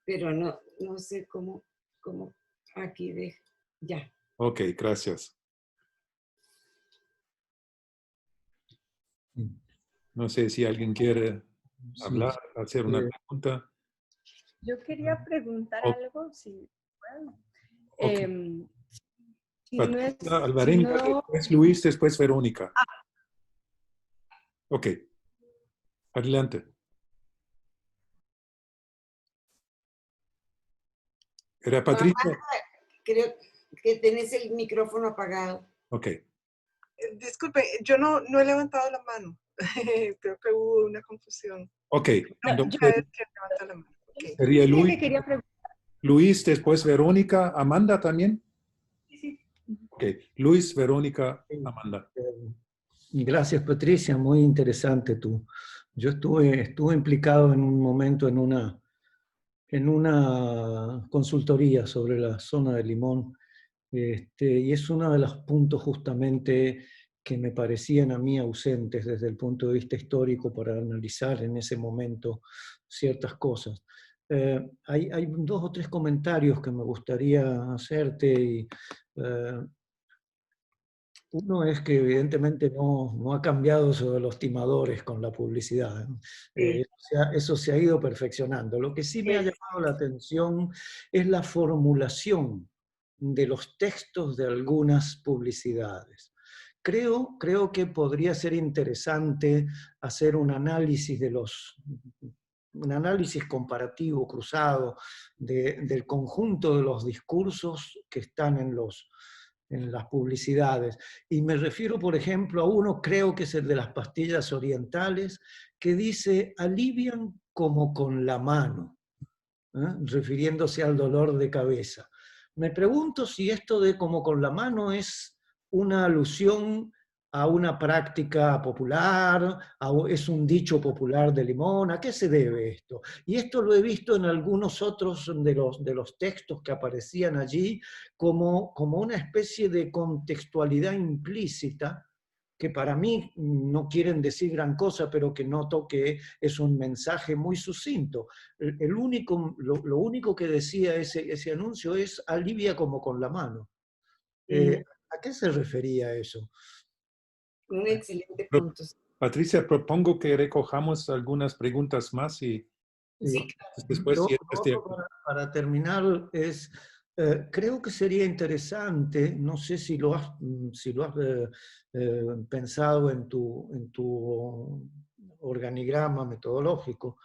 [SPEAKER 2] Pero no sé cómo aquí ya.
[SPEAKER 1] Ok, gracias. No sé si alguien quiere hablar, hacer una pregunta.
[SPEAKER 4] Yo quería preguntar algo, si puedo.
[SPEAKER 1] Okay.
[SPEAKER 4] Si
[SPEAKER 1] Patricia, Alvarenga, después Luis, después Verónica. Ok. Adelante. ¿Era Patricia?
[SPEAKER 2] Creo que tenés el micrófono apagado.
[SPEAKER 1] Ok.
[SPEAKER 5] Disculpe, yo no he levantado la mano. Creo que hubo una confusión.
[SPEAKER 1] Ok. Entonces,
[SPEAKER 5] ¿Quién levanta la mano? Okay.
[SPEAKER 1] Sería Luis.
[SPEAKER 4] Quería preguntar.
[SPEAKER 1] Luis, después Verónica. ¿Amanda también?
[SPEAKER 4] Sí.
[SPEAKER 1] Ok. Luis, Verónica, Amanda.
[SPEAKER 6] Gracias, Patricia. Muy interesante tú. Yo estuve implicado en un momento en una consultoría sobre la zona de Limón, y es uno de los puntos justamente que me parecían a mí ausentes desde el punto de vista histórico para analizar en ese momento ciertas cosas. Hay 2 o 3 comentarios que me gustaría hacerte. Y, uno es que evidentemente no ha cambiado eso de los timadores con la publicidad.
[SPEAKER 2] Sí.
[SPEAKER 6] Eso se ha ido perfeccionando. Lo que sí me ha llamado la atención es la formulación de los textos de algunas publicidades. Creo que podría ser interesante hacer un análisis un análisis comparativo, cruzado, del conjunto de los discursos que están en las publicidades. Y me refiero, por ejemplo, a uno, creo que es el de las pastillas orientales, que dice, alivian como con la mano, refiriéndose al dolor de cabeza. Me pregunto si esto de como con la mano es una alusión a una práctica popular, es un dicho popular de Limón. ¿A qué se debe esto? Y esto lo he visto en algunos otros de los textos que aparecían allí como una especie de contextualidad implícita, que para mí no quieren decir gran cosa, pero que noto que es un mensaje muy sucinto. Lo único que decía ese anuncio es alivia como con la mano. ¿A qué se refería eso?
[SPEAKER 2] Un excelente punto.
[SPEAKER 1] Patricia, propongo que recojamos algunas preguntas más y
[SPEAKER 2] Sí,
[SPEAKER 1] después,
[SPEAKER 6] Lo
[SPEAKER 1] si este,
[SPEAKER 6] otro para terminar es, creo que sería interesante, no sé si lo has, pensado en tu organigrama metodológico,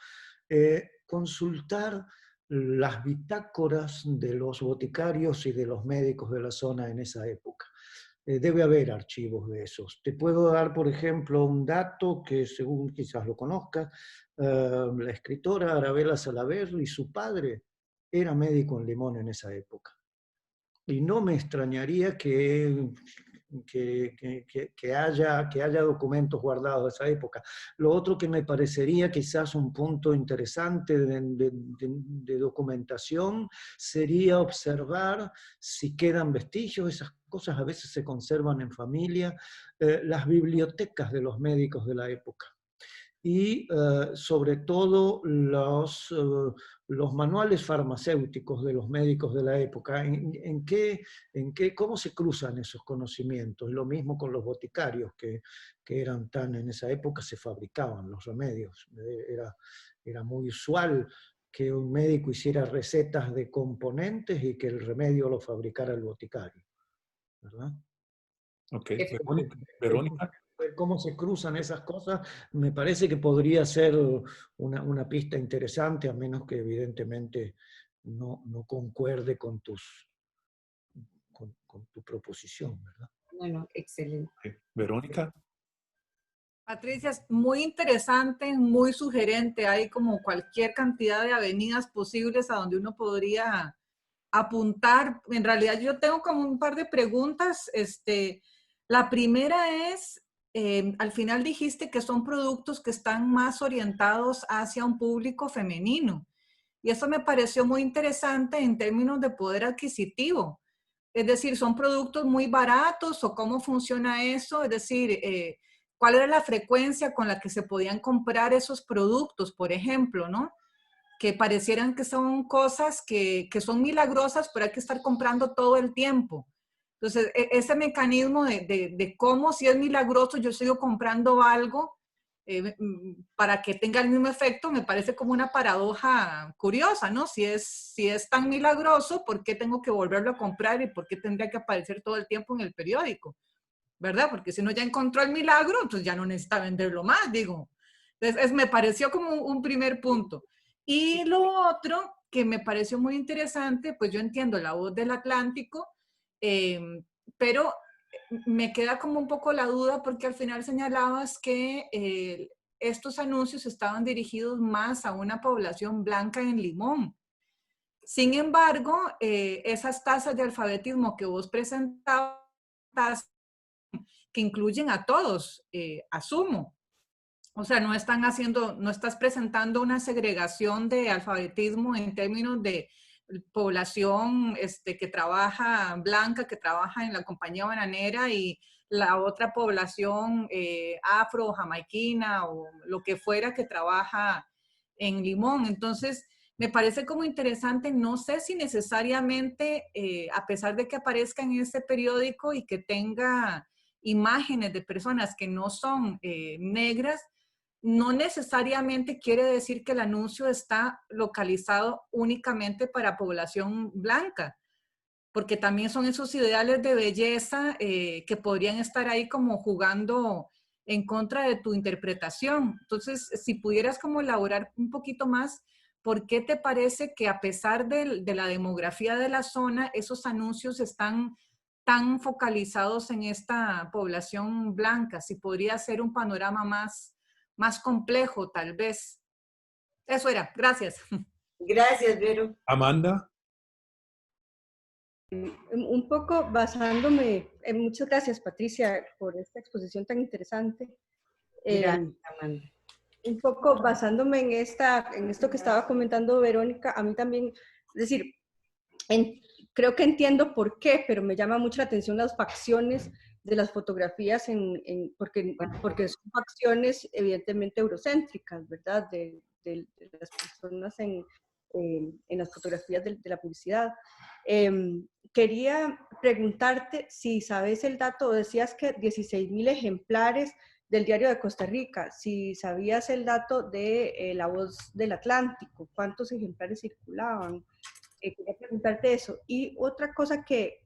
[SPEAKER 6] consultar las bitácoras de los boticarios y de los médicos de la zona en esa época. Debe haber archivos de esos. Te puedo dar, por ejemplo, un dato que según quizás lo conozcas, la escritora Arabella Salaverry, su padre era médico en Limón en esa época. Y no me extrañaría que haya documentos guardados de esa época. Lo otro que me parecería quizás un punto interesante de documentación sería observar si quedan vestigios, esas cosas a veces se conservan en familia, las bibliotecas de los médicos de la época. Y sobre todo los manuales farmacéuticos de los médicos de la época, cómo se cruzan esos conocimientos. Lo mismo con los boticarios, que eran tan, en esa época se fabricaban los remedios. Era muy usual que un médico hiciera recetas de componentes y que el remedio lo fabricara el boticario, ¿verdad?
[SPEAKER 1] Ok, Verónica.
[SPEAKER 6] Cómo se cruzan esas cosas, me parece que podría ser una pista interesante, a menos que evidentemente no concuerde con tu proposición, ¿verdad?
[SPEAKER 2] Bueno, excelente.
[SPEAKER 1] Verónica.
[SPEAKER 7] Patricia, es muy interesante, muy sugerente. Hay como cualquier cantidad de avenidas posibles a donde uno podría apuntar. En realidad yo tengo como un par de preguntas. La primera es, al final dijiste que son productos que están más orientados hacia un público femenino. Y eso me pareció muy interesante en términos de poder adquisitivo. Es decir, ¿son productos muy baratos o cómo funciona eso? Es decir, ¿cuál era la frecuencia con la que se podían comprar esos productos, por ejemplo, ¿no? Que parecieran que son cosas que son milagrosas, pero hay que estar comprando todo el tiempo. Entonces, ese mecanismo de cómo si es milagroso yo sigo comprando algo para que tenga el mismo efecto, me parece como una paradoja curiosa, ¿no? Si es tan milagroso, ¿por qué tengo que volverlo a comprar y por qué tendría que aparecer todo el tiempo en el periódico? ¿Verdad? Porque si uno ya encontró el milagro, pues ya no necesita venderlo más, digo. Entonces, me pareció como un primer punto. Y lo otro que me pareció muy interesante, pues yo entiendo La Voz del Atlántico, pero me queda como un poco la duda porque al final señalabas que estos anuncios estaban dirigidos más a una población blanca en Limón. Sin embargo, esas tasas de alfabetismo que vos presentabas, que incluyen a todos, asumo. O sea, no estás presentando una segregación de alfabetismo en términos de población que trabaja blanca, que trabaja en la compañía bananera y la otra población afro, jamaiquina o lo que fuera que trabaja en Limón. Entonces, me parece como interesante, no sé si necesariamente, a pesar de que aparezca en este periódico y que tenga imágenes de personas que no son negras, no necesariamente quiere decir que el anuncio está localizado únicamente para población blanca, porque también son esos ideales de belleza que podrían estar ahí como jugando en contra de tu interpretación. Entonces, si pudieras como elaborar un poquito más, ¿por qué te parece que a pesar de la demografía de la zona, esos anuncios están tan focalizados en esta población blanca? Si podría ser un panorama más complejo, tal vez. Eso era. Gracias.
[SPEAKER 2] Gracias, Vero.
[SPEAKER 1] Amanda.
[SPEAKER 4] Un poco basándome, muchas gracias Patricia por esta exposición tan interesante.
[SPEAKER 2] Gracias, Amanda.
[SPEAKER 4] Un poco basándome en esto que estaba comentando Verónica, a mí también, es decir, creo que entiendo por qué, pero me llama mucho la atención las facciones de las fotografías, porque son facciones evidentemente eurocéntricas, ¿verdad? De las personas en las fotografías de la publicidad. Quería preguntarte si sabes el dato, decías que 16.000 ejemplares del Diario de Costa Rica, si sabías el dato de La Voz del Atlántico, cuántos ejemplares circulaban. Quería preguntarte eso. Y otra cosa que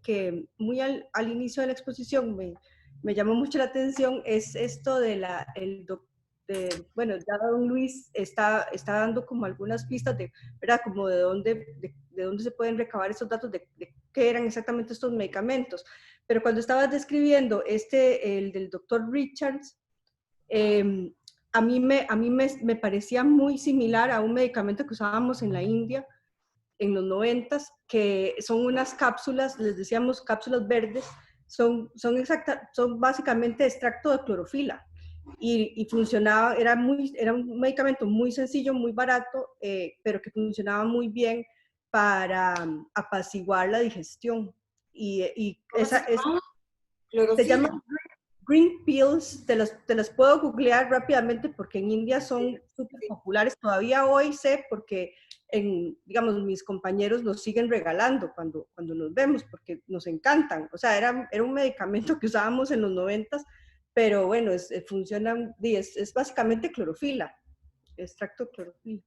[SPEAKER 4] muy al inicio de la exposición me llamó mucho la atención es esto de bueno, ya don Luis está dando como algunas pistas de, ¿verdad? Como de dónde se pueden recabar esos datos de qué eran exactamente estos medicamentos. Pero cuando estabas describiendo el del doctor Richards, a mí me parecía muy similar a un medicamento que usábamos en la India en los 90, que son unas cápsulas, les decíamos cápsulas verdes, son básicamente extracto de clorofila y funcionaba, era un medicamento muy sencillo, muy barato, pero que funcionaba muy bien para apaciguar la digestión.
[SPEAKER 2] ¿Cómo se llama?
[SPEAKER 4] Se
[SPEAKER 2] Clorofila.
[SPEAKER 4] llama Green Pills, te las puedo googlear rápidamente porque en India son súper populares. Todavía hoy sé porque, digamos, mis compañeros los siguen regalando cuando nos vemos porque nos encantan. O sea, era un medicamento que usábamos en los 90, pero bueno, funciona, es básicamente clorofila, extracto de clorofila.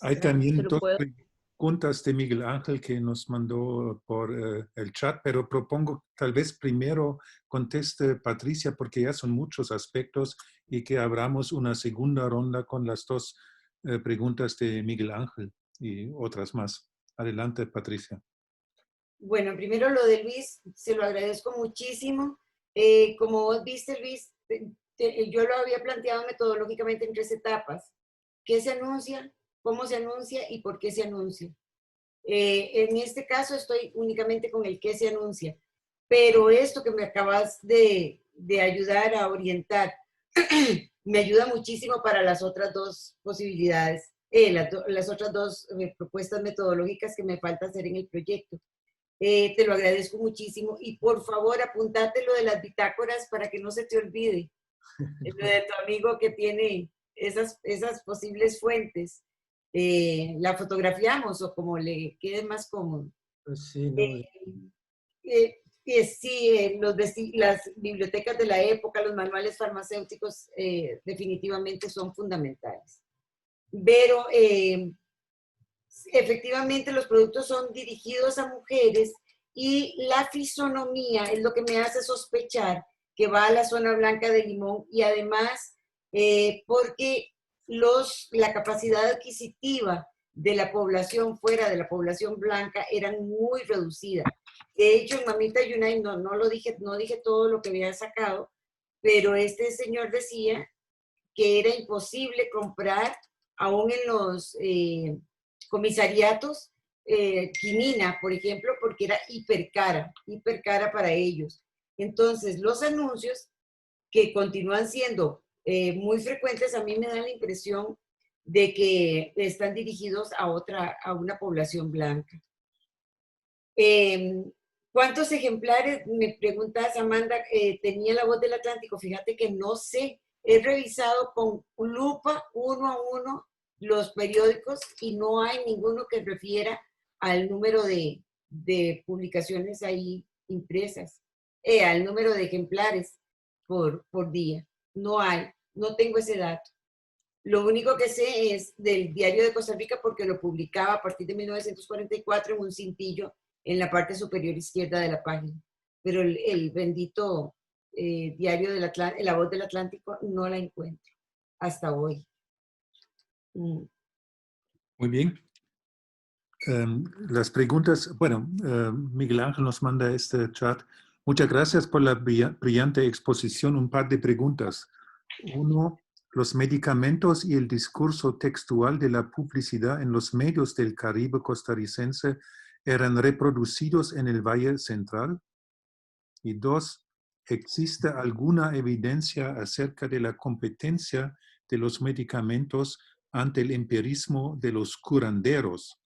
[SPEAKER 1] Hay también
[SPEAKER 4] Pero
[SPEAKER 1] dos
[SPEAKER 4] puedo...
[SPEAKER 1] preguntas de Miguel Ángel que nos mandó por el chat, pero propongo tal vez primero conteste Patricia, porque ya son muchos aspectos y que abramos una segunda ronda con las dos preguntas de Miguel Ángel y otras más. Adelante, Patricia.
[SPEAKER 2] Bueno, primero lo de Luis, se lo agradezco muchísimo. Como vos viste, Luis, yo lo había planteado metodológicamente en 3 etapas. ¿Qué se anuncia? ¿Cómo se anuncia? ¿Y por qué se anuncia? En este caso estoy únicamente con el qué se anuncia. Pero esto que me acabas de ayudar a orientar, me ayuda muchísimo para las otras 2 posibilidades, las otras 2 propuestas metodológicas que me falta hacer en el proyecto. Te lo agradezco muchísimo y por favor apuntate lo de las bitácoras para que no se te olvide. Lo de tu amigo que tiene esas posibles fuentes. La fotografiamos o como le quede más cómodo.
[SPEAKER 6] Pues sí, no.
[SPEAKER 2] Sí, las bibliotecas de la época, los manuales farmacéuticos definitivamente son fundamentales. Pero efectivamente los productos son dirigidos a mujeres y la fisonomía es lo que me hace sospechar que va a la zona blanca de Limón y además porque la capacidad adquisitiva de la población fuera de la población blanca eran muy reducida. De hecho, en Mamita Yunay no dije todo lo que había sacado, pero este señor decía que era imposible comprar aún en los comisariatos quinina, por ejemplo, porque era hiper cara para ellos. Entonces, los anuncios que continúan siendo muy frecuentes, a mí me dan la impresión de que están dirigidos a una población blanca. ¿Cuántos ejemplares, me preguntas Amanda, tenía La Voz del Atlántico? Fíjate que no sé. He revisado con lupa 1 a 1 los periódicos y no hay ninguno que refiera al número de publicaciones ahí impresas, al número de ejemplares por día. No hay, no tengo ese dato. Lo único que sé es del Diario de Costa Rica porque lo publicaba a partir de 1944 en un cintillo en la parte superior izquierda de la página. Pero el bendito Diario del Atlántico, La Voz del Atlántico, no la encuentro hasta hoy.
[SPEAKER 1] Muy bien. Las preguntas, bueno, Miguel Ángel nos manda este chat. Muchas gracias por la brillante exposición. Un par de preguntas. Uno, los medicamentos y el discurso textual de la publicidad en los medios del Caribe costarricense eran reproducidos en el Valle Central. Y 2, ¿existe alguna evidencia acerca de la competencia de los medicamentos ante el empirismo de los curanderos?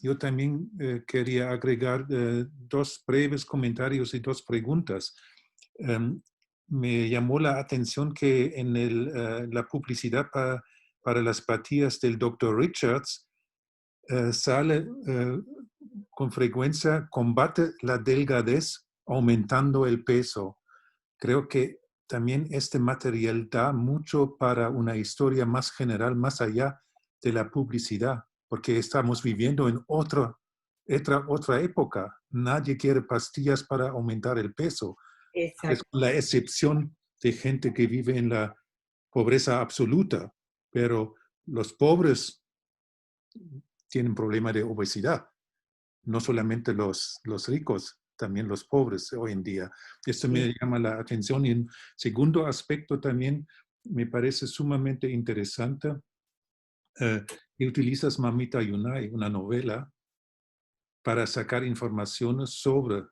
[SPEAKER 1] Yo también quería agregar 2 breves comentarios y 2 preguntas. Me llamó la atención que en la publicidad para las pastillas del Dr. Richards sale con frecuencia combate la delgadez aumentando el peso. creo que también este material da mucho para una historia más general, más allá de la publicidad, porque estamos viviendo en otra época. Nadie quiere pastillas para aumentar el peso. Es
[SPEAKER 2] Exacto.
[SPEAKER 1] la excepción de gente que vive en la pobreza absoluta, pero los pobres tienen problema de obesidad, no solamente los ricos, también los pobres hoy en día. Esto me llama la atención. Y en segundo aspecto también me parece sumamente interesante que utilizas Mamita Yunai, una novela, para sacar informaciones sobre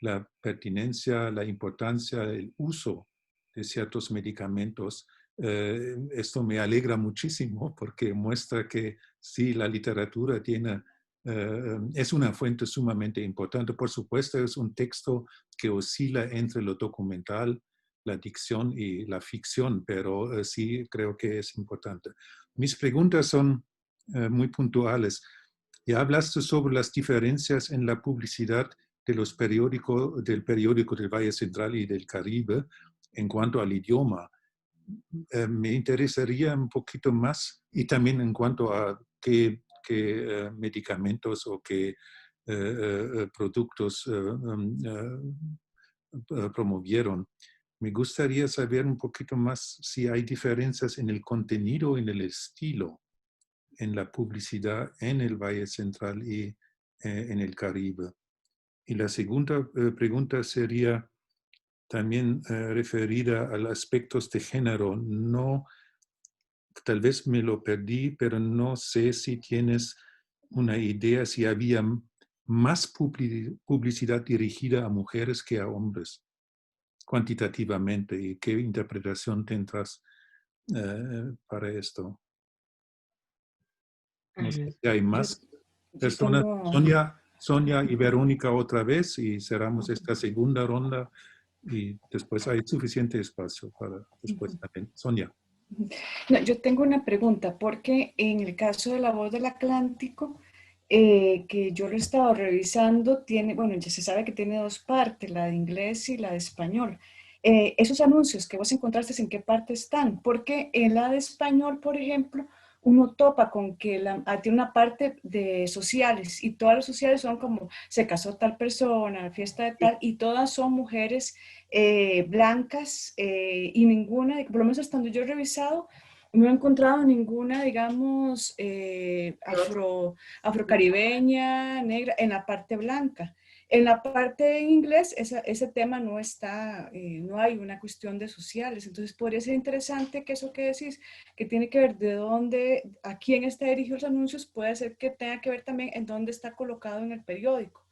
[SPEAKER 1] la pertinencia, la importancia, el uso de ciertos medicamentos. Esto me alegra muchísimo porque muestra que sí, la literatura es una fuente sumamente importante. Por supuesto, es un texto que oscila entre lo documental, la dicción y la ficción, pero sí creo que es importante. Mis preguntas son muy puntuales. Ya hablaste sobre las diferencias en la publicidad del periódico del Valle Central y del Caribe en cuanto al idioma. Me interesaría un poquito más y también en cuanto a qué medicamentos o qué productos promovieron. Me gustaría saber un poquito más si hay diferencias en el contenido, en el estilo, en la publicidad en el Valle Central y en el Caribe. Y la segunda pregunta sería también referida a los aspectos de género. No, tal vez me lo perdí, pero no sé si tienes una idea si había más publicidad dirigida a mujeres que a hombres, cuantitativamente, y qué interpretación tendrás para esto. No sé si hay más personas. Sonia y Verónica otra vez y cerramos esta segunda ronda y después hay suficiente espacio para después también. Sonia.
[SPEAKER 8] No, yo tengo una pregunta, porque en el caso de La Voz del Atlántico, que yo lo he estado revisando, bueno, ya se sabe que tiene dos partes, la de inglés y la de español. Esos anuncios que vos encontraste, ¿en qué parte están? Porque en la de español, por ejemplo, uno topa con que tiene una parte de sociales y todas las sociales son como se casó tal persona, fiesta de tal, y todas son mujeres blancas y ninguna, por lo menos hasta donde yo he revisado, no he encontrado ninguna, digamos, afrocaribeña, negra, en la parte blanca. En la parte en inglés, ese tema no está, no hay una cuestión de sociales. Entonces, podría ser interesante que eso que decís, que tiene que ver de dónde, a quién está dirigido los anuncios, puede ser que tenga que ver también en dónde está colocado en el periódico.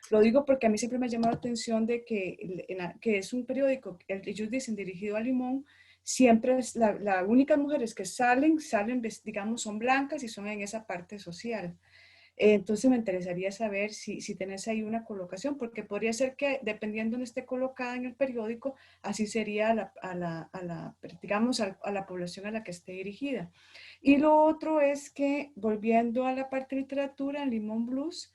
[SPEAKER 8] Lo digo porque a mí siempre me ha llamado la atención de que es un periódico, ellos dicen dirigido a Limón, siempre es las únicas mujeres que salen, digamos, son blancas y son en esa parte social. Entonces me interesaría saber si tenés ahí una colocación, porque podría ser que dependiendo de donde esté colocada en el periódico, así sería digamos, a la población a la que esté dirigida. Y lo otro es que, volviendo a la parte de literatura, en Limón Blues,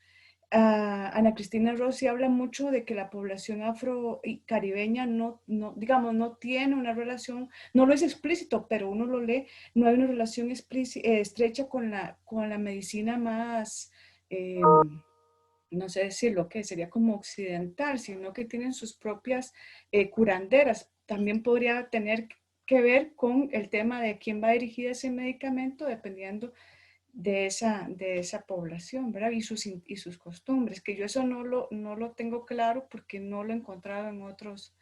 [SPEAKER 8] Ana Cristina Rossi habla mucho de que la población afro-caribeña digamos, no tiene una relación, no lo es explícito, pero uno lo lee, no hay una relación estrecha con la medicina más, no sé decirlo, que sería como occidental, sino que tienen sus propias curanderas. También podría tener que ver con el tema de quién va dirigido ese medicamento, dependiendo de esa población, ¿verdad? Y sus costumbres, que yo eso no lo tengo claro porque no lo he encontrado en otros,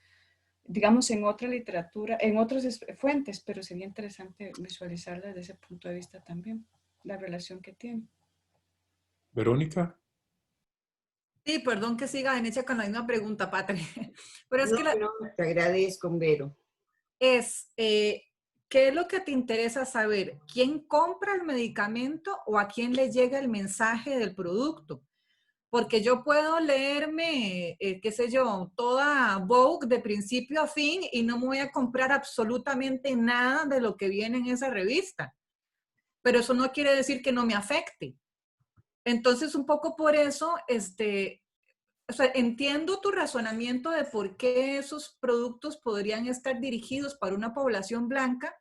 [SPEAKER 8] digamos, en otra literatura, en otras fuentes, pero sería interesante visualizarla desde ese punto de vista también, la relación que tiene.
[SPEAKER 1] Verónica.
[SPEAKER 7] Sí, perdón que siga Venecia con la misma pregunta, Patri. Pero es
[SPEAKER 2] no,
[SPEAKER 7] que
[SPEAKER 2] te agradezco, Vero.
[SPEAKER 7] ¿Qué es lo que te interesa saber? ¿Quién compra el medicamento o a quién le llega el mensaje del producto? Porque yo puedo leerme, qué sé yo, toda Vogue de principio a fin y no me voy a comprar absolutamente nada de lo que viene en esa revista. Pero eso no quiere decir que no me afecte. Entonces, un poco por eso, o sea, entiendo tu razonamiento de por qué esos productos podrían estar dirigidos para una población blanca,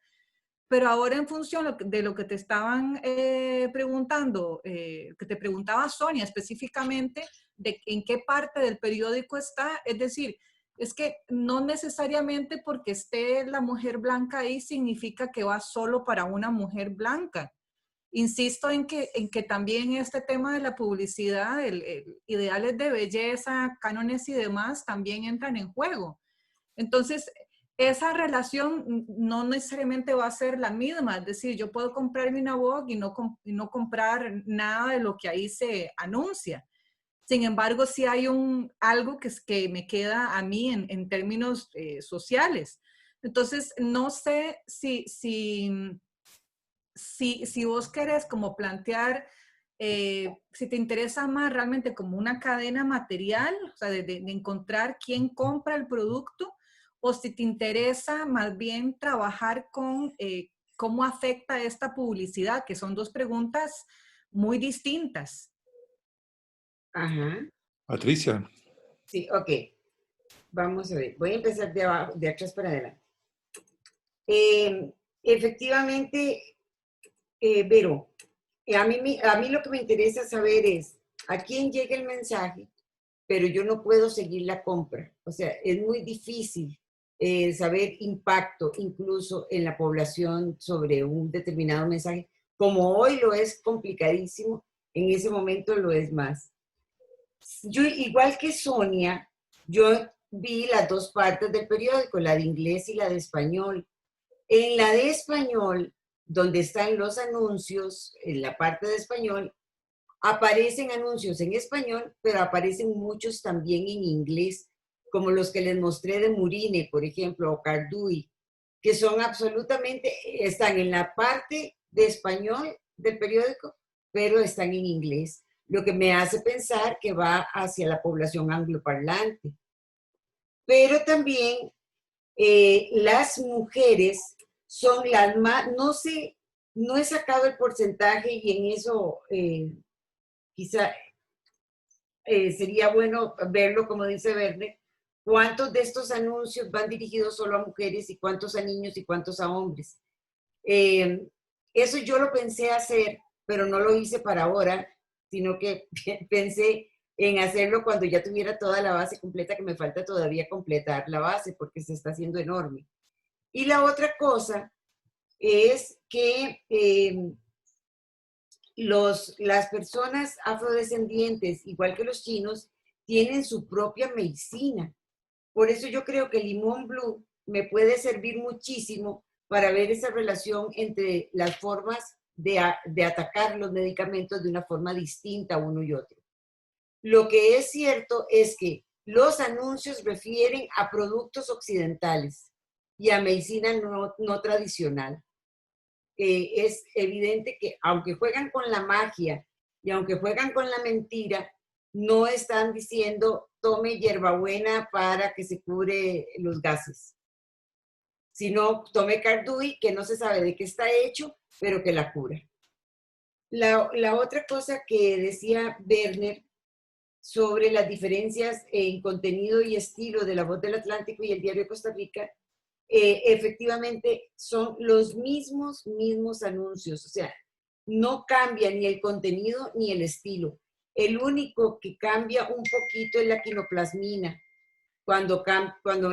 [SPEAKER 7] pero ahora en función de lo que te estaban preguntando, que te preguntaba Sonia específicamente, de en qué parte del periódico está, es decir, es que no necesariamente porque esté la mujer blanca ahí significa que va solo para una mujer blanca. Insisto en que también este tema de la publicidad, ideales de belleza, cánones y demás, también entran en juego. Entonces, esa relación no necesariamente va a ser la misma, es decir, yo puedo comprarme una Vogue y no comprar nada de lo que ahí se anuncia. Sin embargo, sí hay algo que me queda a mí en términos sociales. Entonces, no sé si vos querés como plantear, si te interesa más realmente como una cadena material, o sea, de encontrar quién compra el producto, o si te interesa más bien trabajar con cómo afecta esta publicidad, que son dos preguntas muy distintas.
[SPEAKER 2] Ajá.
[SPEAKER 1] Patricia.
[SPEAKER 2] Sí, ok. Vamos a ver. Voy a empezar de abajo, de atrás para adelante. Efectivamente, Vero, a mí lo que me interesa saber es a quién llega el mensaje, pero yo no puedo seguir la compra. O sea, es muy difícil saber impacto incluso en la población sobre un determinado mensaje. Como hoy lo es complicadísimo, en ese momento lo es más. Yo, igual que Sonia, yo vi las dos partes del periódico, la de inglés y la de español. En la de español, donde están los anuncios, en la parte de español, aparecen anuncios en español, pero aparecen muchos también en inglés, como los que les mostré de Murine, por ejemplo, o Cardui, que son absolutamente, están en la parte de español del periódico, pero están en inglés, lo que me hace pensar que va hacia la población angloparlante. Pero también las mujeres son las más, no sé, no he sacado el porcentaje y en eso quizá sería bueno verlo, como dice Verne, cuántos de estos anuncios van dirigidos solo a mujeres y cuántos a niños y cuántos a hombres. Eso yo lo pensé hacer, pero no lo hice para ahora, sino que pensé en hacerlo cuando ya tuviera toda la base completa, que me falta todavía completar la base porque se está haciendo enorme. Y la otra cosa es que las personas afrodescendientes, igual que los chinos, tienen su propia medicina. Por eso yo creo que el limón blue me puede servir muchísimo para ver esa relación entre las formas de atacar los medicamentos de una forma distinta uno y otro. Lo que es cierto es que los anuncios refieren a productos occidentales y a medicina no tradicional. Es evidente que aunque juegan con la magia y aunque juegan con la mentira, no están diciendo tome hierbabuena para que se cure los gases, sino tome Cardui, que no se sabe de qué está hecho, pero que la cura. La otra cosa que decía Werner sobre las diferencias en contenido y estilo de La Voz del Atlántico y el Diario de Costa Rica, efectivamente son los mismos anuncios, o sea, no cambia ni el contenido ni el estilo. El único que cambia un poquito es la quinoplasmina, cuando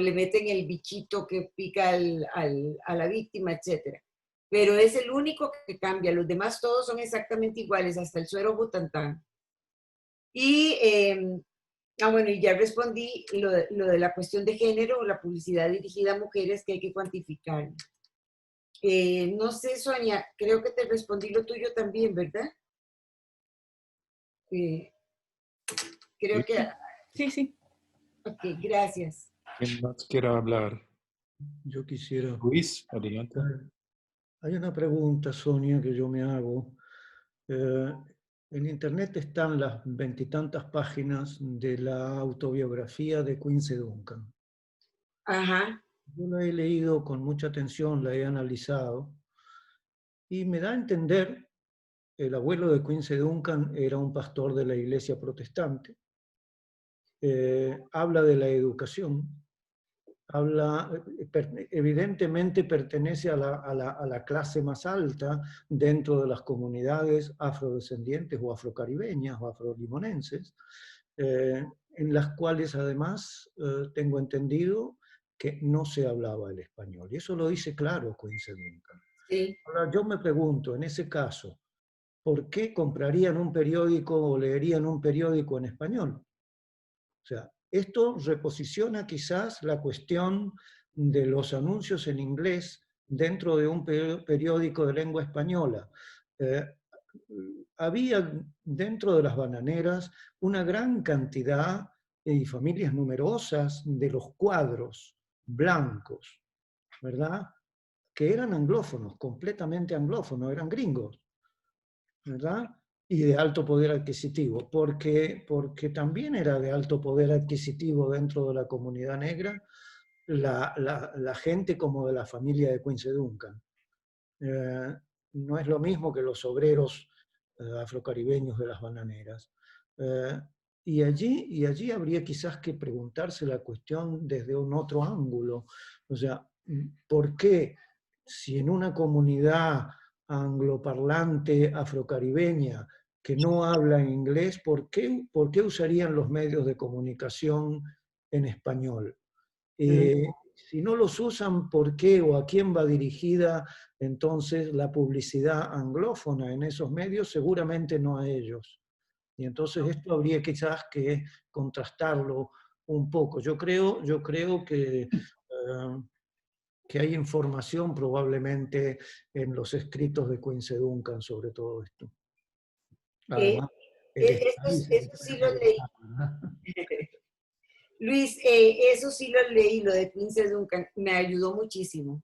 [SPEAKER 2] le meten el bichito que pica a la víctima, etc. Pero es el único que cambia, los demás todos son exactamente iguales, hasta el suero Butantan. Y bueno, y ya respondí lo de la cuestión de género, la publicidad dirigida a mujeres que hay que cuantificar. No sé, Sonia, creo que te respondí lo tuyo también, ¿verdad? Creo que...
[SPEAKER 8] Sí, sí.
[SPEAKER 2] Ok, gracias.
[SPEAKER 1] ¿Quién más quiera hablar?
[SPEAKER 6] Yo quisiera...
[SPEAKER 1] Luis, adelante.
[SPEAKER 6] Hay una pregunta, Sonia, que yo me hago. En Internet están las 20 y tantas páginas de la autobiografía de Quincy Duncan.
[SPEAKER 2] Ajá.
[SPEAKER 6] Yo la he leído con mucha atención, la he analizado, y me da a entender, el abuelo de Quincy Duncan era un pastor de la iglesia protestante. habla de la educación, evidentemente pertenece a la clase más alta dentro de las comunidades afrodescendientes o afrocaribeñas o afrolimonenses, en las cuales además tengo entendido que no se hablaba el español. Y eso lo dice claro Quince Duncan.
[SPEAKER 2] Sí.
[SPEAKER 6] Ahora yo me pregunto, en ese caso, ¿por qué comprarían un periódico o leerían un periódico en español? O sea, esto reposiciona quizás la cuestión de los anuncios en inglés dentro de un periódico de lengua española. Había dentro de las bananeras una gran cantidad y familias numerosas de los cuadros blancos, ¿verdad? Que eran anglófonos, completamente anglófonos, eran gringos, ¿verdad? Y de alto poder adquisitivo, porque también era de alto poder adquisitivo dentro de la comunidad negra la gente como de la familia de Quince Duncan. No es lo mismo que los obreros afrocaribeños de las bananeras. Y allí habría quizás que preguntarse la cuestión desde un otro ángulo. O sea, ¿por qué si en una comunidad angloparlante afrocaribeña que no habla inglés, ¿por qué usarían los medios de comunicación en español? Si no los usan, ¿por qué o a quién va dirigida entonces la publicidad anglófona en esos medios? Seguramente no a ellos. Y entonces esto habría quizás que contrastarlo un poco. Yo creo que hay información probablemente en los escritos de Quince Duncan sobre todo esto. Además,
[SPEAKER 2] Eso sí lo leí. Luis, eso sí lo leí, lo de Quince Duncan, me ayudó muchísimo.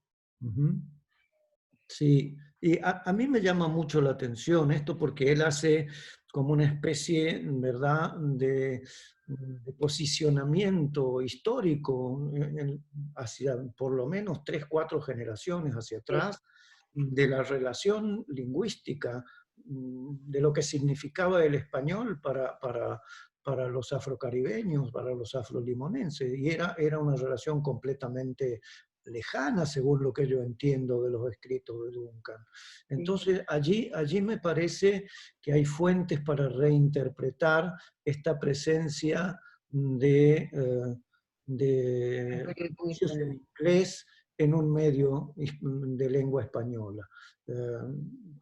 [SPEAKER 6] Sí, y a mí me llama mucho la atención esto porque él hace como una especie, ¿verdad?, de posicionamiento histórico hacia por lo menos 3, 4 generaciones hacia atrás, de la relación lingüística, de lo que significaba el español para los afrocaribeños, para los afrolimonenses, y era una relación completamente lejana, según lo que yo entiendo de los escritos de Duncan. Entonces, allí me parece que hay fuentes para reinterpretar esta presencia de anuncios en inglés en un medio de lengua española.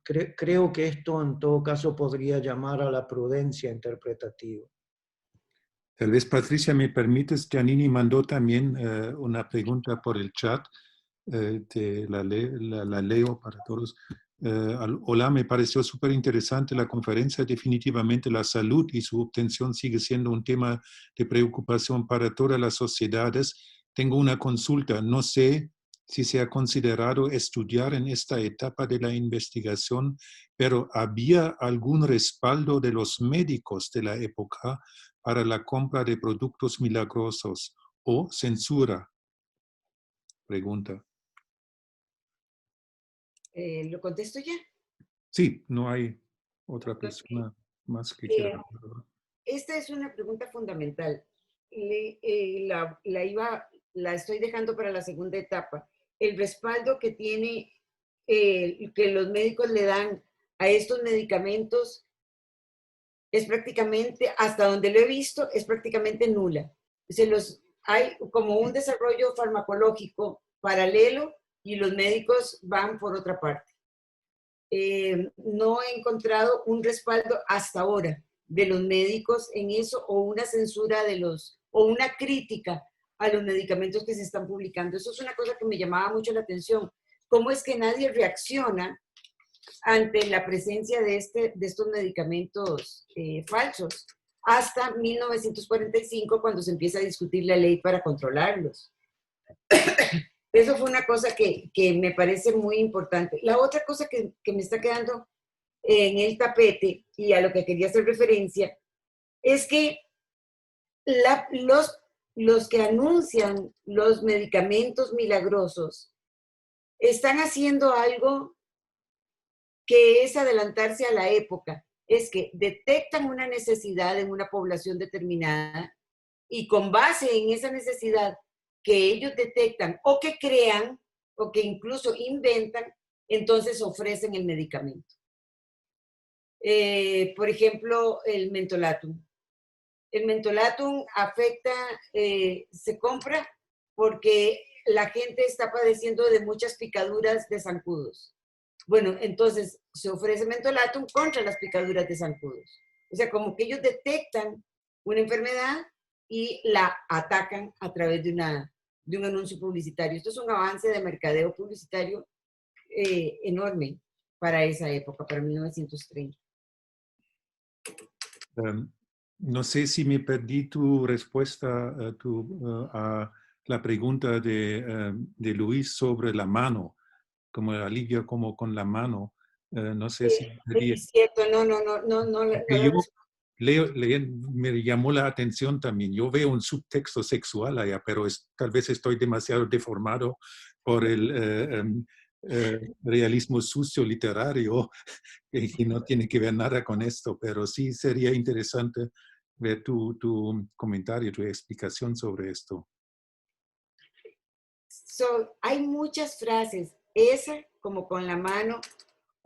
[SPEAKER 6] Creo que esto en todo caso podría llamar a la prudencia interpretativa.
[SPEAKER 1] Tal vez, Patricia, me permites, Giannini mandó también una pregunta por el chat, la leo para todos. Hola, me pareció súper interesante la conferencia. Definitivamente la salud y su obtención sigue siendo un tema de preocupación para todas las sociedades. Tengo una consulta. No sé si se ha considerado estudiar en esta etapa de la investigación, pero ¿había algún respaldo de los médicos de la época para la compra de productos milagrosos o censura? Pregunta.
[SPEAKER 2] ¿Lo contesto ya?
[SPEAKER 1] Sí, no hay otra persona más que quiera.
[SPEAKER 2] Esta es una pregunta fundamental. La estoy dejando para la segunda etapa. El respaldo que tiene, que los médicos le dan a estos medicamentos es prácticamente, hasta donde lo he visto, es prácticamente nula. Hay como un desarrollo farmacológico paralelo y los médicos van por otra parte. No he encontrado un respaldo hasta ahora de los médicos en eso, o una censura o una crítica a los medicamentos que se están publicando. Eso es una cosa que me llamaba mucho la atención. ¿Cómo es que nadie reacciona ante la presencia de estos medicamentos falsos? Hasta 1945, cuando se empieza a discutir la ley para controlarlos. Eso fue una cosa que me parece muy importante. La otra cosa que me está quedando en el tapete, y a lo que quería hacer referencia, es que los que anuncian los medicamentos milagrosos están haciendo algo que es adelantarse a la época. Es que detectan una necesidad en una población determinada y con base en esa necesidad que ellos detectan o que crean o que incluso inventan, entonces ofrecen el medicamento. Por ejemplo, el mentolatum. El mentolatum afecta, se compra porque la gente está padeciendo de muchas picaduras de zancudos. Bueno, entonces se ofrece mentolatum contra las picaduras de zancudos. O sea, como que ellos detectan una enfermedad y la atacan a través de un anuncio publicitario. Esto es un avance de mercadeo publicitario enorme para esa época, para 1930.
[SPEAKER 1] No sé si me perdí tu respuesta a la pregunta de Luis sobre la mano, como alivio como con la mano. No sé si me perdí.
[SPEAKER 2] Es cierto, no.
[SPEAKER 1] Me llamó la atención también. Yo veo un subtexto sexual allá, pero tal vez estoy demasiado deformado por el realismo sucio literario y no tiene que ver nada con esto, pero sí sería interesante ver tu comentario, tu explicación sobre esto.
[SPEAKER 2] Hay muchas frases, esa como con la mano,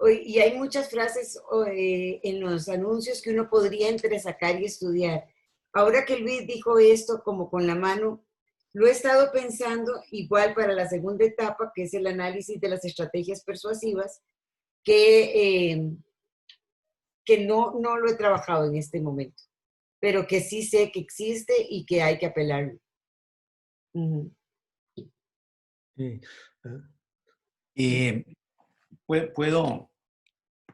[SPEAKER 2] y hay muchas frases en los anuncios que uno podría entresacar y estudiar. Ahora que Luis dijo esto como con la mano, lo he estado pensando igual para la segunda etapa, que es el análisis de las estrategias persuasivas, que no lo he trabajado en este momento, pero que sí sé que existe y que hay que apelarlo.
[SPEAKER 6] Sí.
[SPEAKER 9] ¿Puedo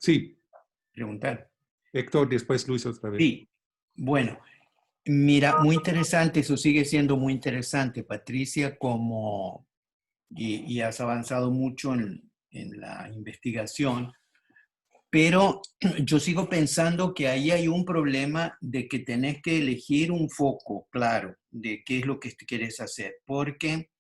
[SPEAKER 1] Sí,
[SPEAKER 9] preguntar?
[SPEAKER 1] Héctor, después Luis otra vez.
[SPEAKER 9] Sí, bueno, mira, muy interesante, eso sigue siendo muy interesante, Patricia, y has avanzado mucho en la investigación, pero yo sigo pensando que ahí hay un problema de que tenés que elegir un foco claro de qué es lo que quieres hacer, porque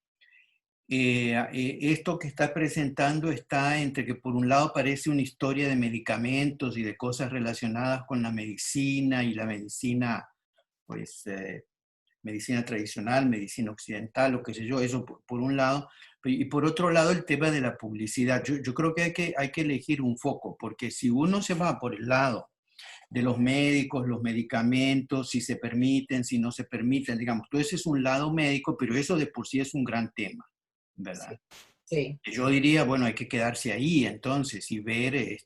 [SPEAKER 9] esto que estás presentando está entre que por un lado parece una historia de medicamentos y de cosas relacionadas con la medicina y la medicina, pues, medicina tradicional, medicina occidental, o qué sé yo, eso por un lado. Y por otro lado, el tema de la publicidad. Yo creo que hay que elegir un foco, porque si uno se va por el lado de los médicos, los medicamentos, si se permiten, si no se permiten, digamos, todo ese es un lado médico, pero eso de por sí es un gran tema, ¿verdad?
[SPEAKER 2] Sí.
[SPEAKER 9] Yo diría, bueno, hay que quedarse ahí entonces y ver,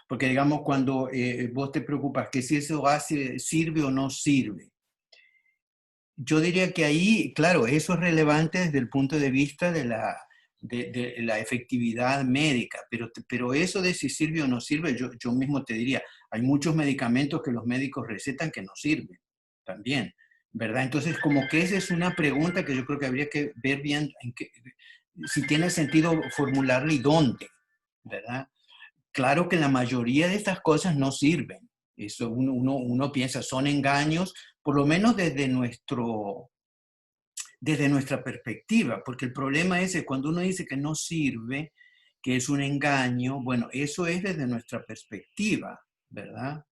[SPEAKER 9] porque digamos, cuando vos te preocupas que si eso sirve o no sirve, yo diría que ahí, claro, eso es relevante desde el punto de vista de la efectividad médica, pero eso de si sirve o no sirve, yo mismo te diría, hay muchos medicamentos que los médicos recetan que no sirven también, ¿verdad? Entonces, como que esa es una pregunta que yo creo que habría que ver bien si tiene sentido formularla y dónde, ¿verdad? Claro que la mayoría de estas cosas no sirven. Eso uno piensa, son engaños, por lo menos desde nuestra perspectiva, porque el problema es que cuando uno dice que no sirve, que es un engaño, bueno, eso es desde nuestra perspectiva, ¿verdad?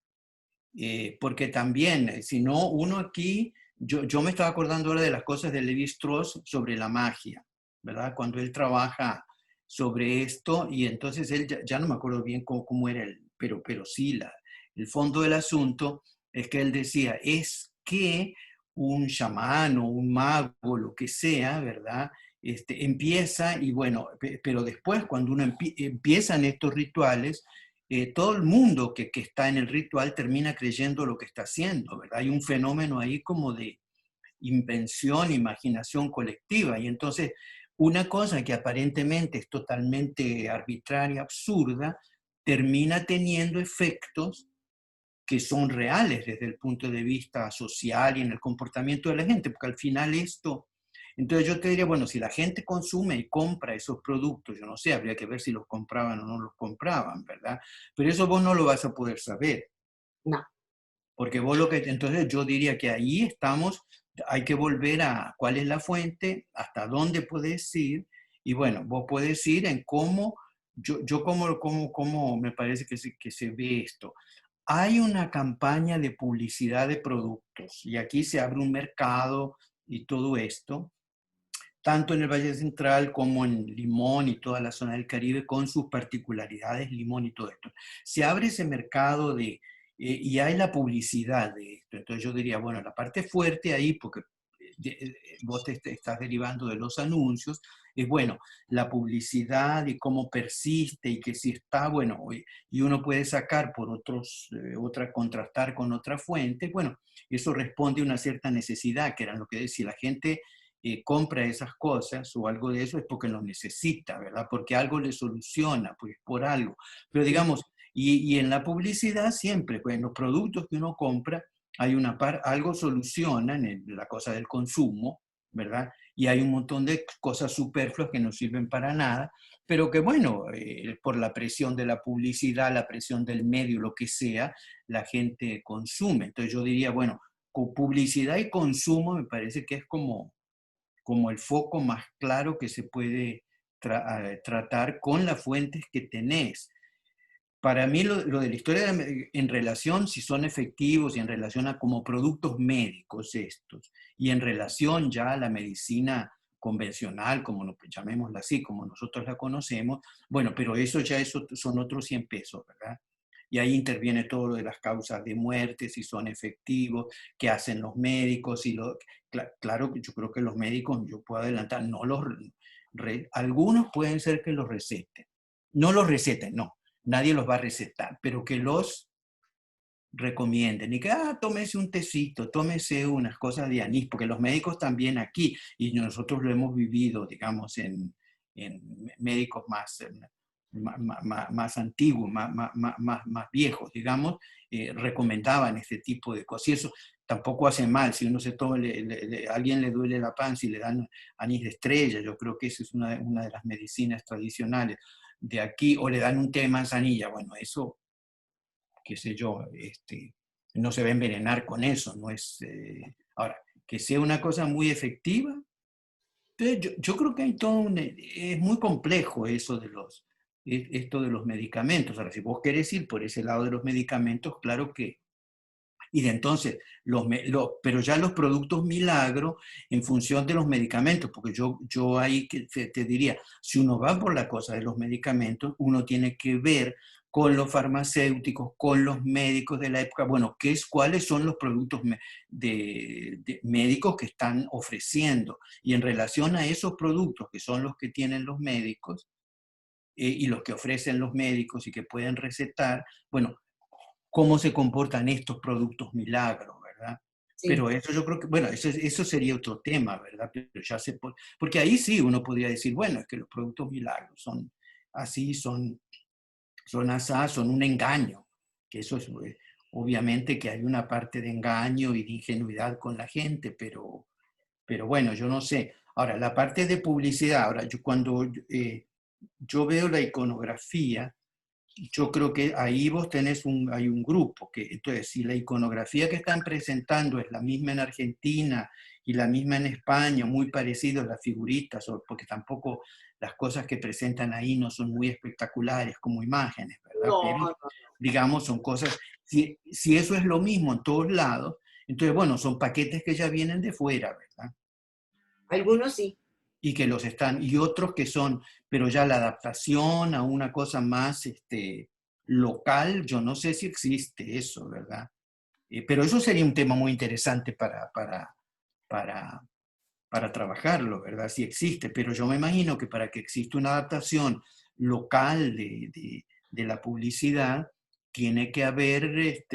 [SPEAKER 9] Porque también, si no, uno aquí, yo me estaba acordando ahora de las cosas de Levi Strauss sobre la magia, ¿verdad? Cuando él trabaja sobre esto, y entonces él, ya no me acuerdo bien cómo era, pero sí, el fondo del asunto es que él decía, es que un chamán o un mago, lo que sea, ¿verdad? Empieza, y bueno, pero después cuando uno empieza en estos rituales, todo el mundo que está en el ritual termina creyendo lo que está haciendo, ¿verdad? Hay un fenómeno ahí como de invención, imaginación colectiva, y entonces una cosa que aparentemente es totalmente arbitraria, absurda, termina teniendo efectos que son reales desde el punto de vista social y en el comportamiento de la gente, porque al final entonces yo te diría, bueno, si la gente consume y compra esos productos, yo no sé, habría que ver si los compraban o no los compraban, ¿verdad? Pero eso vos no lo vas a poder saber.
[SPEAKER 2] No.
[SPEAKER 9] Porque vos entonces yo diría que ahí estamos, hay que volver a cuál es la fuente, hasta dónde puedes ir, y bueno, vos puedes ir en cómo, cómo me parece que se ve esto. hay una campaña de publicidad de productos y aquí se abre un mercado y todo esto, tanto en el Valle Central como en Limón y toda la zona del Caribe, con sus particularidades, Limón y todo esto. Se abre ese mercado y hay la publicidad de esto. Entonces yo diría, bueno, la parte fuerte ahí, porque vos te estás derivando de los anuncios, es bueno, la publicidad y cómo persiste y que si está, bueno, y uno puede sacar por contrastar con otra fuente, bueno, eso responde a una cierta necesidad, que era lo que decía la gente. Compra esas cosas o algo de eso es porque lo necesita, ¿verdad? Porque algo le soluciona, pues por algo. Pero digamos, y en la publicidad siempre, pues en los productos que uno compra, hay algo soluciona en la cosa del consumo, ¿verdad? Y hay un montón de cosas superfluas que no sirven para nada, pero que bueno, por la presión de la publicidad, la presión del medio, lo que sea, la gente consume. Entonces yo diría, bueno, con publicidad y consumo me parece que es como el foco más claro que se puede tratar con las fuentes que tenés. Para mí lo de la historia en relación si son efectivos y en relación a como productos médicos estos, y en relación ya a la medicina convencional, como llamémosla así, como nosotros la conocemos, bueno, pero eso son otros 100 pesos, ¿verdad? Y ahí interviene todo lo de las causas de muerte, si son efectivos, qué hacen los médicos. Claro que yo creo que los médicos, yo puedo adelantar, algunos pueden ser que los receten. No los receten, no. Nadie los va a recetar, pero que los recomienden. Y que, tómese un tecito, tómese unas cosas de anís, porque los médicos también aquí, y nosotros lo hemos vivido, digamos, en médicos más antiguos, más viejos, digamos, recomendaban este tipo de cosas. Y eso tampoco hace mal. Si uno se toma, a alguien le duele la panza y le dan anís de estrella, yo creo que esa es una de las medicinas tradicionales de aquí, o le dan un té de manzanilla. Bueno, eso, qué sé yo, no se va a envenenar con eso. No es, ahora, que sea una cosa muy efectiva, yo creo que hay es muy complejo eso esto de los medicamentos. Ahora, si vos querés ir por ese lado de los medicamentos, claro que, y de entonces, pero ya los productos milagro en función de los medicamentos, porque yo ahí te diría, si uno va por la cosa de los medicamentos, uno tiene que ver con los farmacéuticos, con los médicos de la época, bueno, cuáles son los productos médicos que están ofreciendo, y en relación a esos productos que son los que tienen los médicos, y los que ofrecen los médicos y que pueden recetar, bueno, cómo se comportan estos productos milagros, ¿verdad? Sí. Pero eso yo creo que, bueno, eso sería otro tema, ¿verdad? Pero ya porque ahí sí uno podría decir, bueno, es que los productos milagros son así, son asá, son un engaño, que eso es, obviamente que hay una parte de engaño y de ingenuidad con la gente, pero bueno, yo no sé. Ahora, la parte de publicidad, ahora, cuando yo veo la iconografía, yo creo que ahí vos hay un grupo, entonces si la iconografía que están presentando es la misma en Argentina y la misma en España, muy parecido a las figuritas, porque tampoco las cosas que presentan ahí no son muy espectaculares como imágenes, ¿verdad?
[SPEAKER 2] No,
[SPEAKER 9] pero, digamos, son cosas, si eso es lo mismo en todos lados, entonces, bueno, son paquetes que ya vienen de fuera, ¿verdad?
[SPEAKER 2] Algunos sí.
[SPEAKER 9] Y que y otros que son, pero ya la adaptación a una cosa más local, yo no sé si existe eso, ¿verdad? Pero eso sería un tema muy interesante para trabajarlo, ¿verdad? Si existe, pero yo me imagino que para que exista una adaptación local de la publicidad, tiene que haber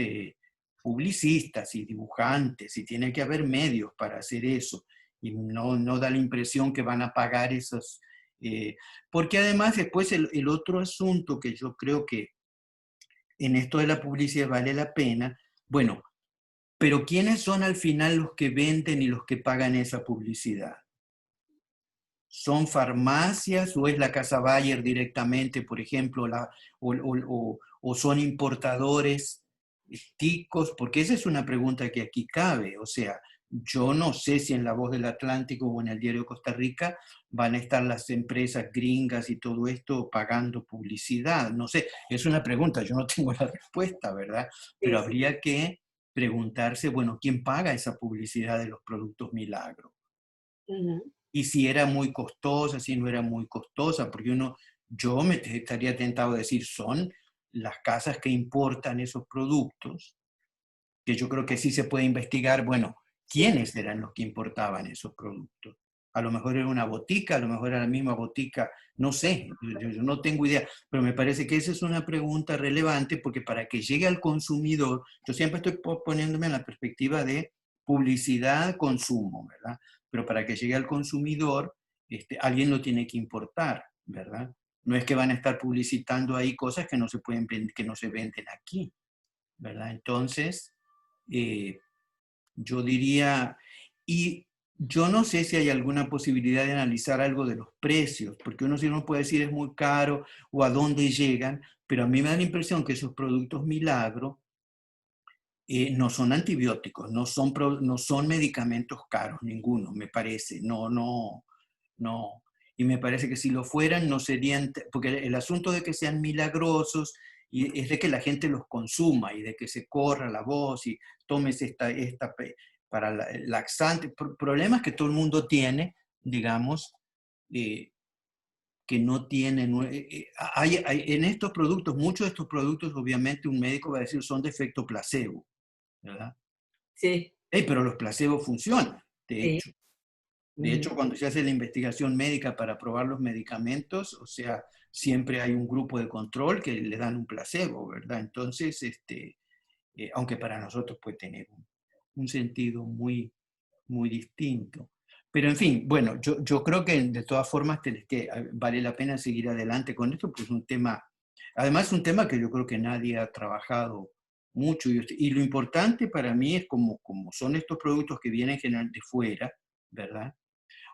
[SPEAKER 9] publicistas y dibujantes, y tiene que haber medios para hacer eso. Y no da la impresión que van a pagar esos... porque además después el otro asunto que yo creo que en esto de la publicidad vale la pena, bueno, pero ¿quiénes son al final los que venden y los que pagan esa publicidad? ¿Son farmacias o es la Casa Bayer directamente, por ejemplo, o son importadores ticos? Porque esa es una pregunta que aquí cabe, o sea, yo no sé si en La Voz del Atlántico o en el Diario de Costa Rica van a estar las empresas gringas y todo esto pagando publicidad. No sé, es una pregunta, yo no tengo la respuesta, ¿verdad? Pero
[SPEAKER 2] Sí, sí.
[SPEAKER 9] habría que preguntarse, bueno, ¿quién paga esa publicidad de los productos Milagro?
[SPEAKER 2] Ujú.
[SPEAKER 9] Y si era muy costosa, si no era muy costosa, porque yo me estaría tentado a decir, son las casas que importan esos productos, que yo creo que sí se puede investigar, bueno,
[SPEAKER 2] Sí.
[SPEAKER 9] quiénes eran los que importaban esos productos. A lo mejor era una botica, a lo mejor era la misma botica, no sé, yo no tengo idea, pero me parece que esa es una pregunta relevante porque para que llegue al consumidor, yo siempre estoy poniéndome en la perspectiva de publicidad, consumo, ¿verdad? Pero para que llegue al consumidor, alguien lo tiene que importar, ¿verdad? No es que van a estar publicitando ahí cosas que no se pueden, que no se venden aquí, ¿verdad? Entonces, yo diría, y yo no sé si hay alguna posibilidad de analizar algo de los precios, porque uno sí no puede decir es muy caro o a dónde llegan, pero a mí me da la impresión que esos productos Milagro no son antibióticos, no son medicamentos caros, ninguno, me parece, no. Y me parece que si lo fueran, no serían, porque el asunto de que sean milagrosos y es de que la gente los consuma y de que se corra la voz y tomes para laxante. Problemas que todo el mundo tiene, digamos, que no tienen. En estos productos, muchos de estos productos, obviamente, un médico va a decir son de efecto placebo, ¿verdad?
[SPEAKER 2] Sí.
[SPEAKER 9] Pero los placebos funcionan, de
[SPEAKER 2] Sí.
[SPEAKER 9] hecho. De hecho, cuando se hace la investigación médica para probar los medicamentos, o sea, siempre hay un grupo de control que le dan un placebo, ¿verdad? Entonces, aunque para nosotros puede tener un sentido muy, muy distinto. Pero en fin, bueno, yo creo que de todas formas vale la pena seguir adelante con esto, pues un tema, además es un tema que yo creo que nadie ha trabajado mucho y lo importante para mí es como son estos productos que vienen generalmente de fuera, ¿verdad?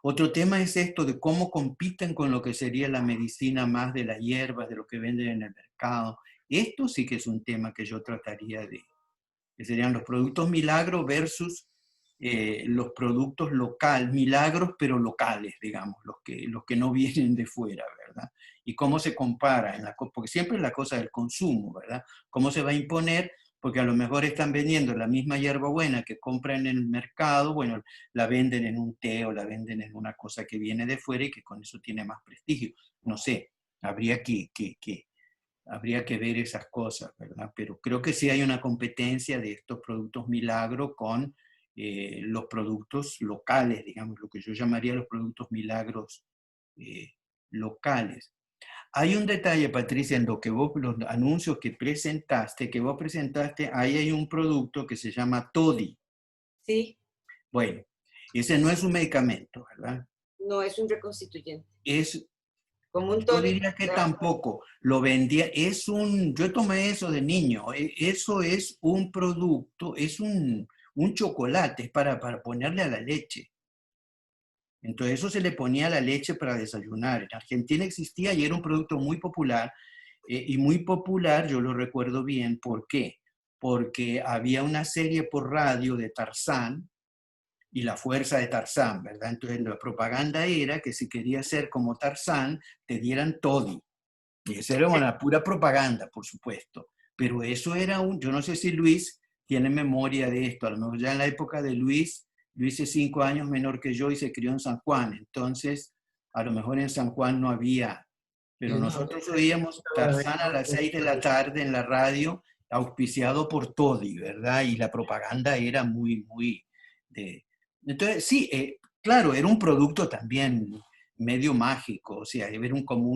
[SPEAKER 9] Otro tema es esto de cómo compiten con lo que sería la medicina más de las hierbas, de lo que venden en el mercado. Esto sí que es un tema que yo trataría que serían los productos milagros versus los productos milagros pero locales, digamos, los que no vienen de fuera, ¿verdad? Y cómo se compara, porque siempre es la cosa del consumo, ¿verdad? ¿Cómo se va a imponer? Porque a lo mejor están vendiendo la misma hierbabuena que compran en el mercado, bueno, la venden en un té o la venden en una cosa que viene de fuera y que con eso tiene más prestigio. No sé, habría habría que ver esas cosas, ¿verdad? Pero creo que sí hay una competencia de estos productos milagro con los productos locales, digamos, lo que yo llamaría los productos milagros locales. Hay un detalle, Patricia, en lo que los anuncios que vos presentaste, ahí hay un producto que se llama Toddy.
[SPEAKER 2] Sí.
[SPEAKER 9] Bueno, ese no es un medicamento, ¿verdad?
[SPEAKER 2] No es un reconstituyente.
[SPEAKER 9] Es,
[SPEAKER 2] Como un
[SPEAKER 9] yo
[SPEAKER 2] tónico.
[SPEAKER 9] diría que tampoco. Lo vendía, yo tomé eso de niño. Eso es un producto, es un chocolate, es para ponerle a la leche. Entonces eso se le ponía a la leche para desayunar. En Argentina existía y era un producto muy popular. Y muy popular, yo lo recuerdo bien. ¿Por qué? Porque había una serie por radio de Tarzán y la fuerza de Tarzán, ¿verdad? Entonces la propaganda era que si querías ser como Tarzán, te dieran Toddy. Y esa era una pura propaganda, por supuesto. Pero eso era yo no sé si Luis tiene memoria de esto, a lo mejor ya en la época de Luis es 5 años menor que yo y se crió en San Juan, entonces a lo mejor en San Juan no había, pero nosotros oíamos Tarzán a las 6 de la tarde en la radio, auspiciado por Toddy, ¿verdad? Y la propaganda era muy, muy de... Entonces, sí, claro, era un producto también medio mágico, o sea, era como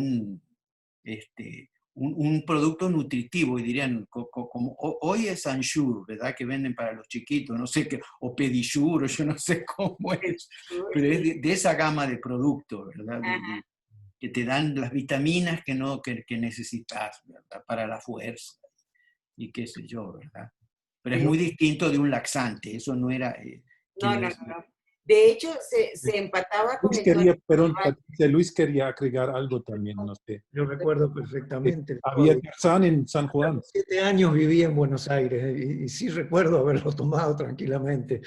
[SPEAKER 9] un producto nutritivo, y dirían, como hoy es Ensure, ¿verdad? Que venden para los chiquitos, no sé qué, o Pedisure, o yo no sé cómo es, pero es de esa gama de productos, ¿verdad? Que te dan las vitaminas que necesitas, ¿verdad? Para la fuerza, y qué sé yo, ¿verdad? Pero es muy distinto de un laxante, eso no era...
[SPEAKER 2] No,
[SPEAKER 9] quiero
[SPEAKER 2] no,
[SPEAKER 9] decir,
[SPEAKER 2] no. De hecho, se empataba con
[SPEAKER 1] Luis
[SPEAKER 2] el
[SPEAKER 1] quería,
[SPEAKER 2] Sonic
[SPEAKER 1] perdón,
[SPEAKER 2] Boulevard.
[SPEAKER 1] Patricia, Luis quería agregar algo también, no sé.
[SPEAKER 6] Yo recuerdo perfectamente.
[SPEAKER 1] Había Tarzán en San Juan.
[SPEAKER 6] 7 años viví en Buenos Aires y sí recuerdo haberlo tomado tranquilamente.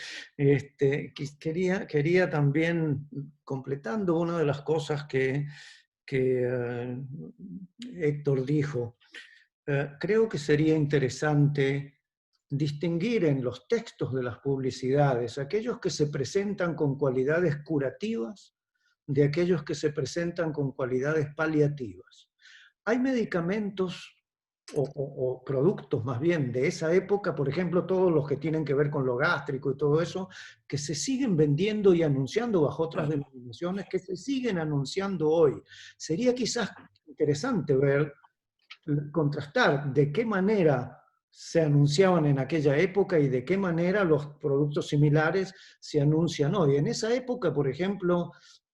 [SPEAKER 6] Quería también, completando una de las cosas que Héctor dijo, creo que sería interesante distinguir en los textos de las publicidades aquellos que se presentan con cualidades curativas de aquellos que se presentan con cualidades paliativas. Hay medicamentos o productos más bien de esa época, por ejemplo, todos los que tienen que ver con lo gástrico y todo eso, que se siguen vendiendo y anunciando bajo otras denominaciones, que se siguen anunciando hoy. Sería quizás interesante ver, contrastar de qué manera se anunciaban en aquella época y de qué manera los productos similares se anuncian hoy. En esa época, por ejemplo,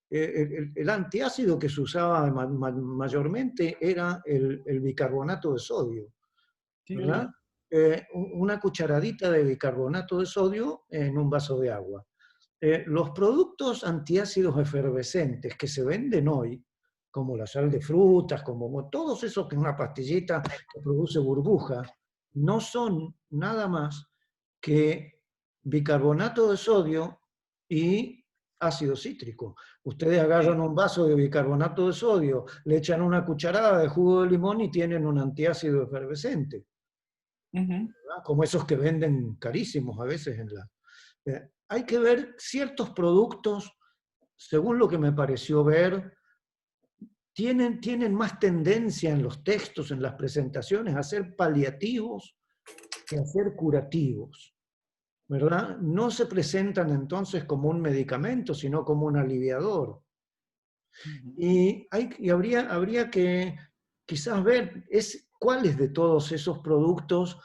[SPEAKER 6] el antiácido que se usaba mayormente era el bicarbonato de sodio, ¿verdad? Una cucharadita de bicarbonato de sodio en un vaso de agua. Los productos antiácidos efervescentes que se venden hoy, como la sal de frutas, como todos esos que es una pastillita que produce burbujas, no son nada más que bicarbonato de sodio y ácido cítrico. Ustedes agarran un vaso de bicarbonato de sodio, le echan una cucharada de jugo de limón y tienen un antiácido efervescente. ¿Verdad? Como esos que venden carísimos a veces en la... hay que ver ciertos productos, según lo que me pareció ver, tienen más tendencia en los textos, en las presentaciones, a ser paliativos que a ser curativos, ¿verdad? No se presentan entonces como un medicamento, sino como un aliviador. Y habría que quizás ver cuáles de todos esos productos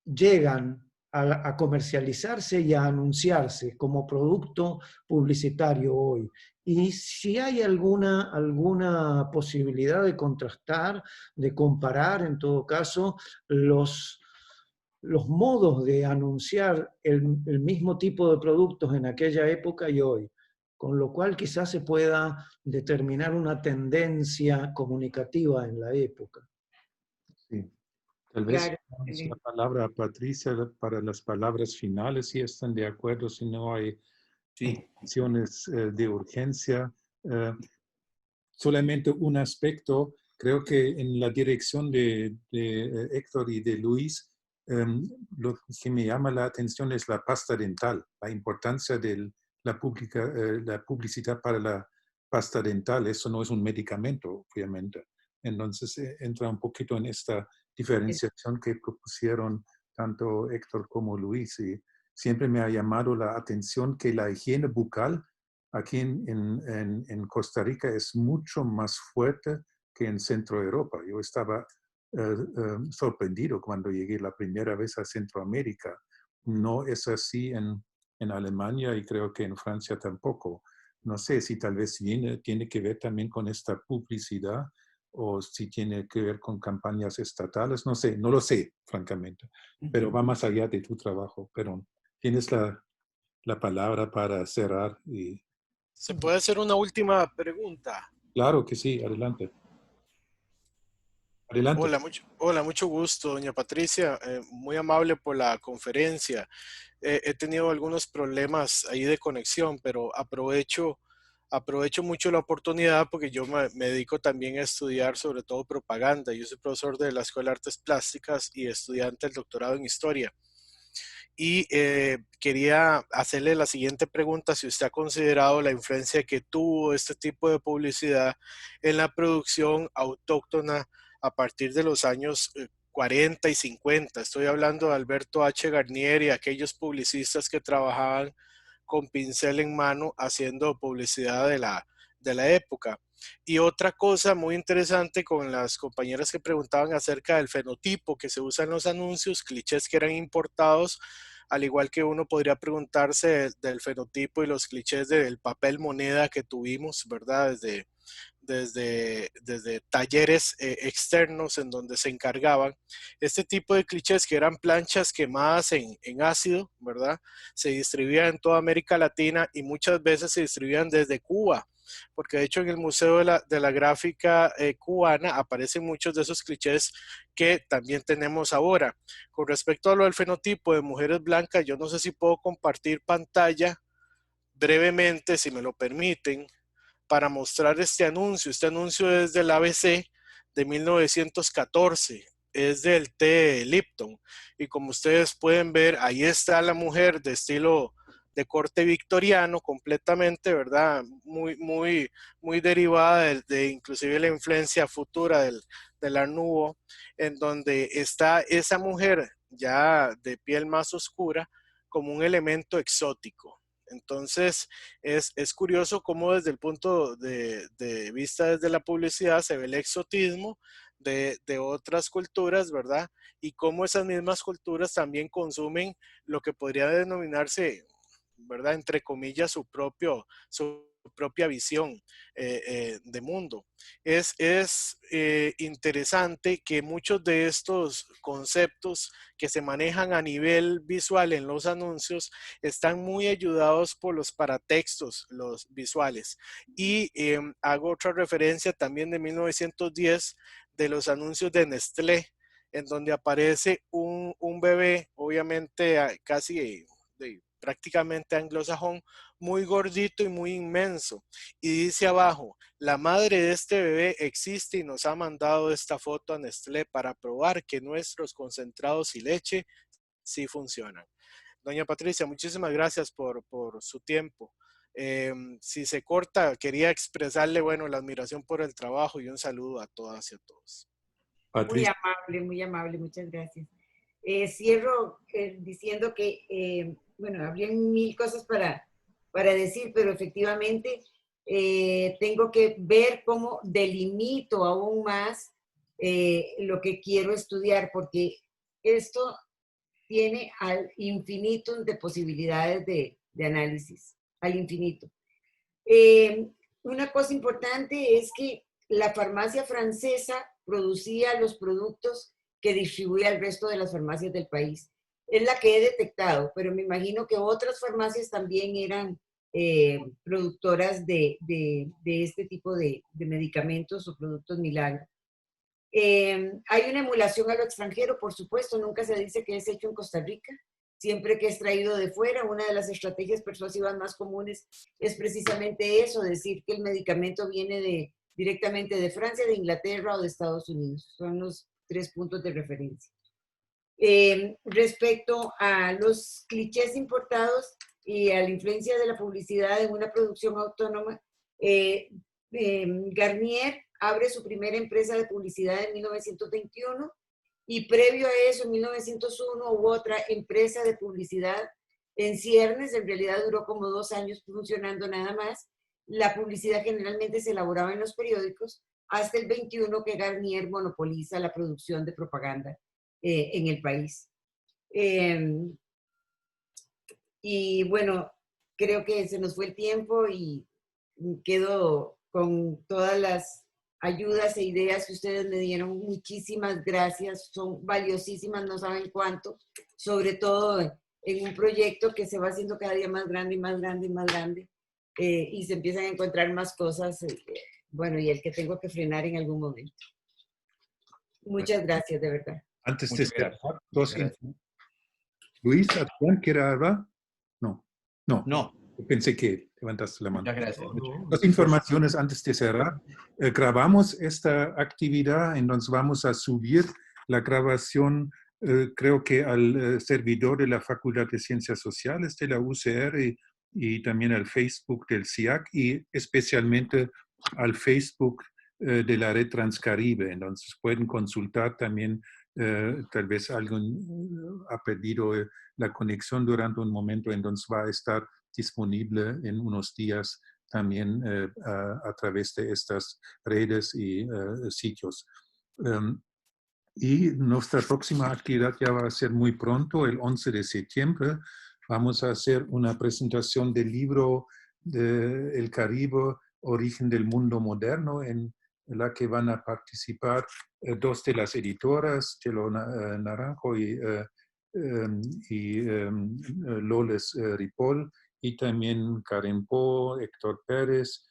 [SPEAKER 6] llegan a comercializarse y a anunciarse como producto publicitario hoy. Y si hay alguna posibilidad de contrastar, de comparar, en todo caso, los modos de anunciar el mismo tipo de productos en aquella época y hoy, con lo cual quizás se pueda determinar una tendencia comunicativa en la época.
[SPEAKER 1] Sí. Tal vez
[SPEAKER 2] Claro.
[SPEAKER 1] la palabra a Patricia para las palabras finales, si están de acuerdo, si no hay condiciones de urgencia. Solamente un aspecto, creo que en la dirección de Héctor y de Luis, lo que me llama la atención es la pasta dental, la importancia de la publicidad para la pasta dental. Eso no es un medicamento, obviamente. Entonces entra un poquito en esta diferenciación que propusieron tanto Héctor como Luis. Y siempre me ha llamado la atención que la higiene bucal aquí en Costa Rica es mucho más fuerte que en Centro Europa. Yo estaba sorprendido cuando llegué la primera vez a Centroamérica. No es así en Alemania y creo que en Francia tampoco. No sé si tal vez tiene que ver también con esta publicidad o si tiene que ver con campañas estatales. No sé, no lo sé, francamente. Pero va más allá de tu trabajo. Pero tienes la palabra para cerrar.
[SPEAKER 10] ¿Se puede hacer una última pregunta?
[SPEAKER 1] Claro que sí, adelante. Adelante.
[SPEAKER 10] Hola, mucho gusto, doña Patricia. Muy amable por la conferencia. He tenido algunos problemas ahí de conexión, pero aprovecho mucho la oportunidad porque yo me dedico también a estudiar sobre todo propaganda. Yo soy profesor de la Escuela de Artes Plásticas y estudiante del doctorado en Historia. Y quería hacerle la siguiente pregunta, si usted ha considerado la influencia que tuvo este tipo de publicidad en la producción autóctona a partir de los años 40 y 50. Estoy hablando de Alberto H. Garnier y aquellos publicistas que trabajaban con pincel en mano haciendo publicidad de la época. Y otra cosa muy interesante con las compañeras que preguntaban acerca del fenotipo que se usa en los anuncios, clichés que eran importados, al igual que uno podría preguntarse del fenotipo y los clichés del papel moneda que tuvimos, ¿verdad? desde talleres externos en donde se encargaban. Este tipo de clichés, que eran planchas quemadas en ácido, ¿verdad? Se distribuían en toda América Latina y muchas veces se distribuían desde Cuba, porque de hecho en el Museo de la Gráfica Cubana aparecen muchos de esos clichés que también tenemos ahora. Con respecto a lo del fenotipo de mujeres blancas, yo no sé si puedo compartir pantalla brevemente, si me lo permiten, para mostrar este anuncio. Este anuncio es del ABC de 1914, es del té Lipton. Y como ustedes pueden ver, ahí está la mujer de estilo de corte victoriano completamente, ¿verdad? Muy derivada de inclusive la influencia futura del Art Nouveau, en donde está esa mujer ya de piel más oscura como un elemento exótico. Entonces, es curioso cómo desde el punto de vista desde la publicidad se ve el exotismo de otras culturas, ¿verdad? Y cómo esas mismas culturas también consumen lo que podría denominarse, ¿verdad? Entre comillas, su propia visión de mundo. Es interesante que muchos de estos conceptos que se manejan a nivel visual en los anuncios están muy ayudados por los paratextos, los visuales. Y hago otra referencia también de 1910 de los anuncios de Nestlé, en donde aparece un bebé, obviamente casi prácticamente anglosajón, muy gordito y muy inmenso. Y dice abajo, la madre de este bebé existe y nos ha mandado esta foto a Nestlé para probar que nuestros concentrados y leche sí funcionan. Doña Patricia, muchísimas gracias por su tiempo. Si se corta, quería expresarle, bueno, la admiración por el trabajo y un saludo a todas y a todos.
[SPEAKER 1] Patricia.
[SPEAKER 2] Muy amable, muchas gracias. Cierro diciendo que, bueno, habrían mil cosas para decir, pero efectivamente tengo que ver cómo delimito aún más lo que quiero estudiar, porque esto tiene al infinito de posibilidades de análisis, al infinito. Una cosa importante es que la farmacia francesa producía los productos que distribuía al resto de las farmacias del país. Es la que he detectado, pero me imagino que otras farmacias también eran productoras de este tipo de medicamentos o productos milagro. Hay una emulación a lo extranjero, por supuesto, nunca se dice que es hecho en Costa Rica. Siempre que es traído de fuera, una de las estrategias persuasivas más comunes es precisamente eso, decir que el medicamento viene directamente de Francia, de Inglaterra o de Estados Unidos. Son los 3 puntos de referencia. Respecto a los clichés importados y a la influencia de la publicidad en una producción autónoma, Garnier abre su primera empresa de publicidad en 1921 y previo a eso, en 1901, hubo otra empresa de publicidad en ciernes. En realidad duró como 2 años funcionando nada más. La publicidad generalmente se elaboraba en los periódicos hasta el 21 que Garnier monopoliza la producción de propaganda en el país. Y bueno, creo que se nos fue el tiempo y quedo con todas las ayudas e ideas que ustedes me dieron. Muchísimas gracias, son valiosísimas, no saben cuánto, sobre todo en un proyecto que se va haciendo cada día más grande y más grande y más grande, y se empiezan a encontrar más cosas, bueno, y el que tengo que frenar en algún momento. Muchas gracias, de verdad.
[SPEAKER 1] Antes de cerrar, Luis, ¿quiere hablar? No. Pensé que levantaste la mano.
[SPEAKER 3] Muchas gracias.
[SPEAKER 1] Dos informaciones antes de cerrar. Grabamos esta actividad, entonces vamos a subir la grabación, creo que al servidor de la Facultad de Ciencias Sociales de la UCR y también al Facebook del CIAC y especialmente al Facebook de la Red Transcaribe. Entonces pueden consultar también, tal vez alguien ha perdido la conexión durante un momento, entonces va a estar disponible en unos días también a través de estas redes y sitios. Y nuestra próxima actividad ya va a ser muy pronto, el 11 de septiembre. Vamos a hacer una presentación del libro de El Caribe Origen del Mundo Moderno, en la que van a participar dos de las editoras, Chelo Naranjo y Loles Ripoll, y también Karen Po, Héctor Pérez,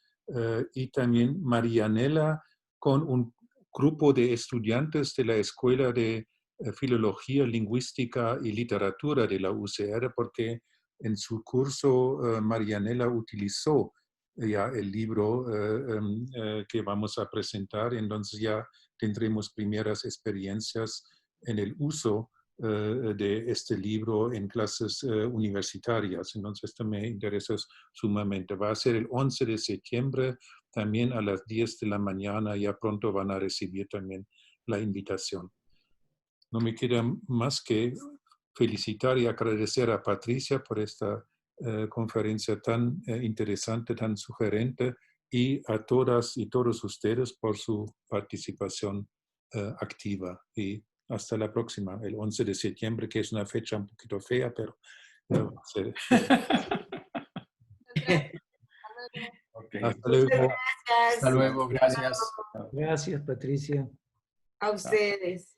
[SPEAKER 1] y también Marianela, con un grupo de estudiantes de la Escuela de Filología, Lingüística y Literatura de la UCR, porque en su curso Marianela utilizó ya el libro que vamos a presentar, entonces ya tendremos primeras experiencias en el uso de este libro en clases universitarias. Entonces esto me interesa sumamente. Va a ser el 11 de septiembre, también a las 10 de la mañana. Ya pronto van a recibir también la invitación. No me queda más que felicitar y agradecer a Patricia por esta conferencia tan interesante, tan sugerente, y a todas y todos ustedes por su participación activa. Y hasta la próxima, el 11 de septiembre, que es una fecha un poquito fea, pero va a ser.
[SPEAKER 3] Okay.
[SPEAKER 1] Hasta luego.
[SPEAKER 2] Gracias.
[SPEAKER 3] Hasta luego, gracias.
[SPEAKER 6] Gracias, Patricia.
[SPEAKER 2] A ustedes.